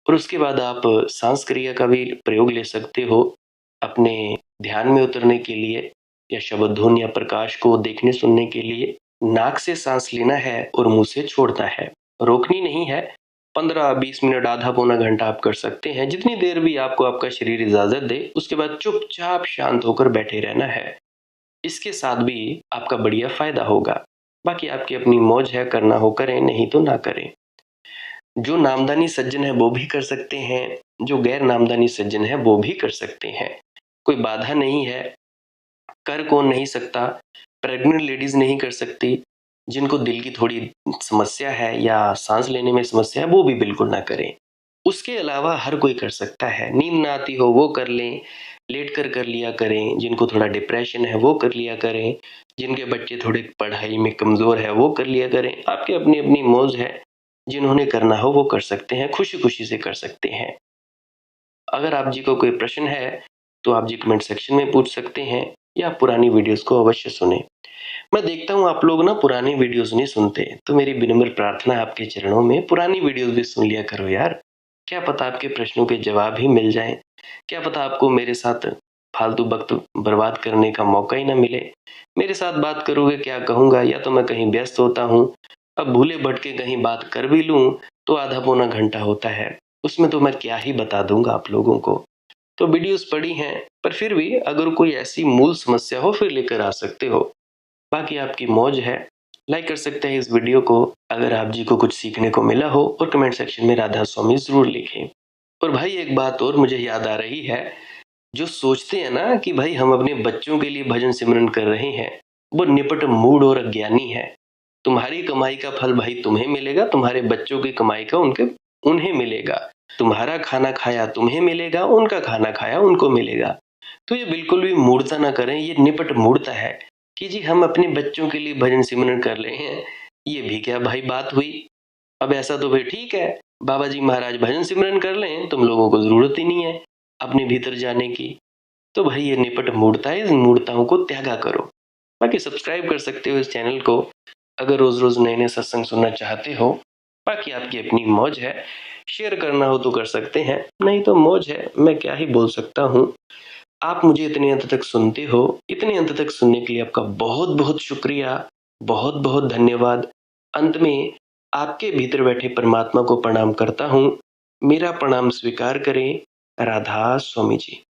और उसके बाद आप सांस क्रिया का भी प्रयोग ले सकते हो अपने ध्यान में उतरने के लिए, या शब्द धुन या प्रकाश को देखने सुनने के लिए। नाक से सांस लेना है और मुंह से छोड़ना है, रोकनी नहीं है। 15-20 मिनट, आधा पौना घंटा आप कर सकते हैं, जितनी देर भी आपको आपका शरीर इजाजत दे। उसके बाद चुपचाप शांत होकर बैठे रहना है। इसके साथ भी आपका बढ़िया फायदा होगा। बाकी आपकी अपनी मौज है, करना हो करें, नहीं तो ना करें। जो नामदानी सज्जन है वो भी कर सकते हैं, जो गैर नामदानी सज्जन है वो भी कर सकते हैं। कोई बाधा नहीं है। कर कौन नहीं सकता? प्रेग्नेंट लेडीज नहीं कर सकती। जिनको दिल की थोड़ी समस्या है या सांस लेने में समस्या है वो भी बिल्कुल ना करें। उसके अलावा हर कोई कर सकता है। नींद ना आती हो वो कर लें, लेट कर लिया करें। जिनको थोड़ा डिप्रेशन है वो कर लिया करें। जिनके बच्चे थोड़े पढ़ाई में कमजोर है वो कर लिया करें। आपकी अपनी अपनी मौज है। जिन्होंने करना हो वो कर सकते हैं, खुशी खुशी से कर सकते हैं। अगर आप जी को कोई प्रश्न है तो आप जी कमेंट सेक्शन में पूछ सकते हैं, या पुरानी वीडियोस को अवश्य सुने। मैं देखता हूँ आप लोग ना पुरानी वीडियोस नहीं सुनते, तो मेरी विनम्र प्रार्थना है आपके चरणों में, पुरानी वीडियोस भी सुन लिया करो यार। क्या पता आपके प्रश्नों के जवाब ही मिल जाएं। क्या पता आपको मेरे साथ फालतू वक्त बर्बाद करने का मौका ही ना मिले। मेरे साथ बात करोगे क्या कहूँगा, या तो मैं कहीं व्यस्त होता हूँ, अब भूले भटके कहीं बात कर भी लूँ तो आधा पौना घंटा होता है। उसमें तो मैं क्या ही बता दूंगा आप लोगों को। तो वीडियोस पड़ी हैं, पर फिर भी अगर कोई ऐसी मूल समस्या हो फिर लेकर आ सकते हो। बाकी आपकी मौज है। लाइक कर सकते हैं इस वीडियो को अगर आप जी को कुछ सीखने को मिला हो, और कमेंट सेक्शन में राधा स्वामी जरूर लिखें। और भाई एक बात और मुझे याद आ रही है, जो सोचते हैं ना कि भाई हम अपने बच्चों के लिए भजन सिमरन कर रहे हैं, वो निपट मूड और अज्ञानी है। तुम्हारी कमाई का फल भाई तुम्हें मिलेगा, तुम्हारे बच्चों की कमाई का उनके उन्हें मिलेगा। तुम्हारा खाना खाया तुम्हें मिलेगा, उनका खाना खाया उनको मिलेगा। तो ये बिल्कुल भी मूर्खता ना करें, ये निपट मूर्खता है कि जी हम अपने बच्चों के लिए भजन सिमरन कर रहे हैं। ये भी क्या भाई बात हुई। अब ऐसा तो भाई ठीक है, बाबा जी महाराज भजन सिमरन कर लें, तुम लोगों को जरूरत ही नहीं है अपने भीतर जाने की। तो भाई ये निपट मूर्खता है, इन मूर्खताओं को त्यागा करो। बाकी सब्सक्राइब कर सकते हो इस चैनल को अगर रोज रोज नए नए सत्संग सुनना चाहते हो। बाकी आपकी अपनी मौज है, शेयर करना हो तो कर सकते हैं, नहीं तो मौज है, मैं क्या ही बोल सकता हूँ। आप मुझे इतने अंत तक सुनते हो, इतने अंत तक सुनने के लिए आपका बहुत बहुत शुक्रिया, बहुत बहुत धन्यवाद। अंत में आपके भीतर बैठे परमात्मा को प्रणाम करता हूँ। मेरा प्रणाम स्वीकार करें। राधा स्वामी जी।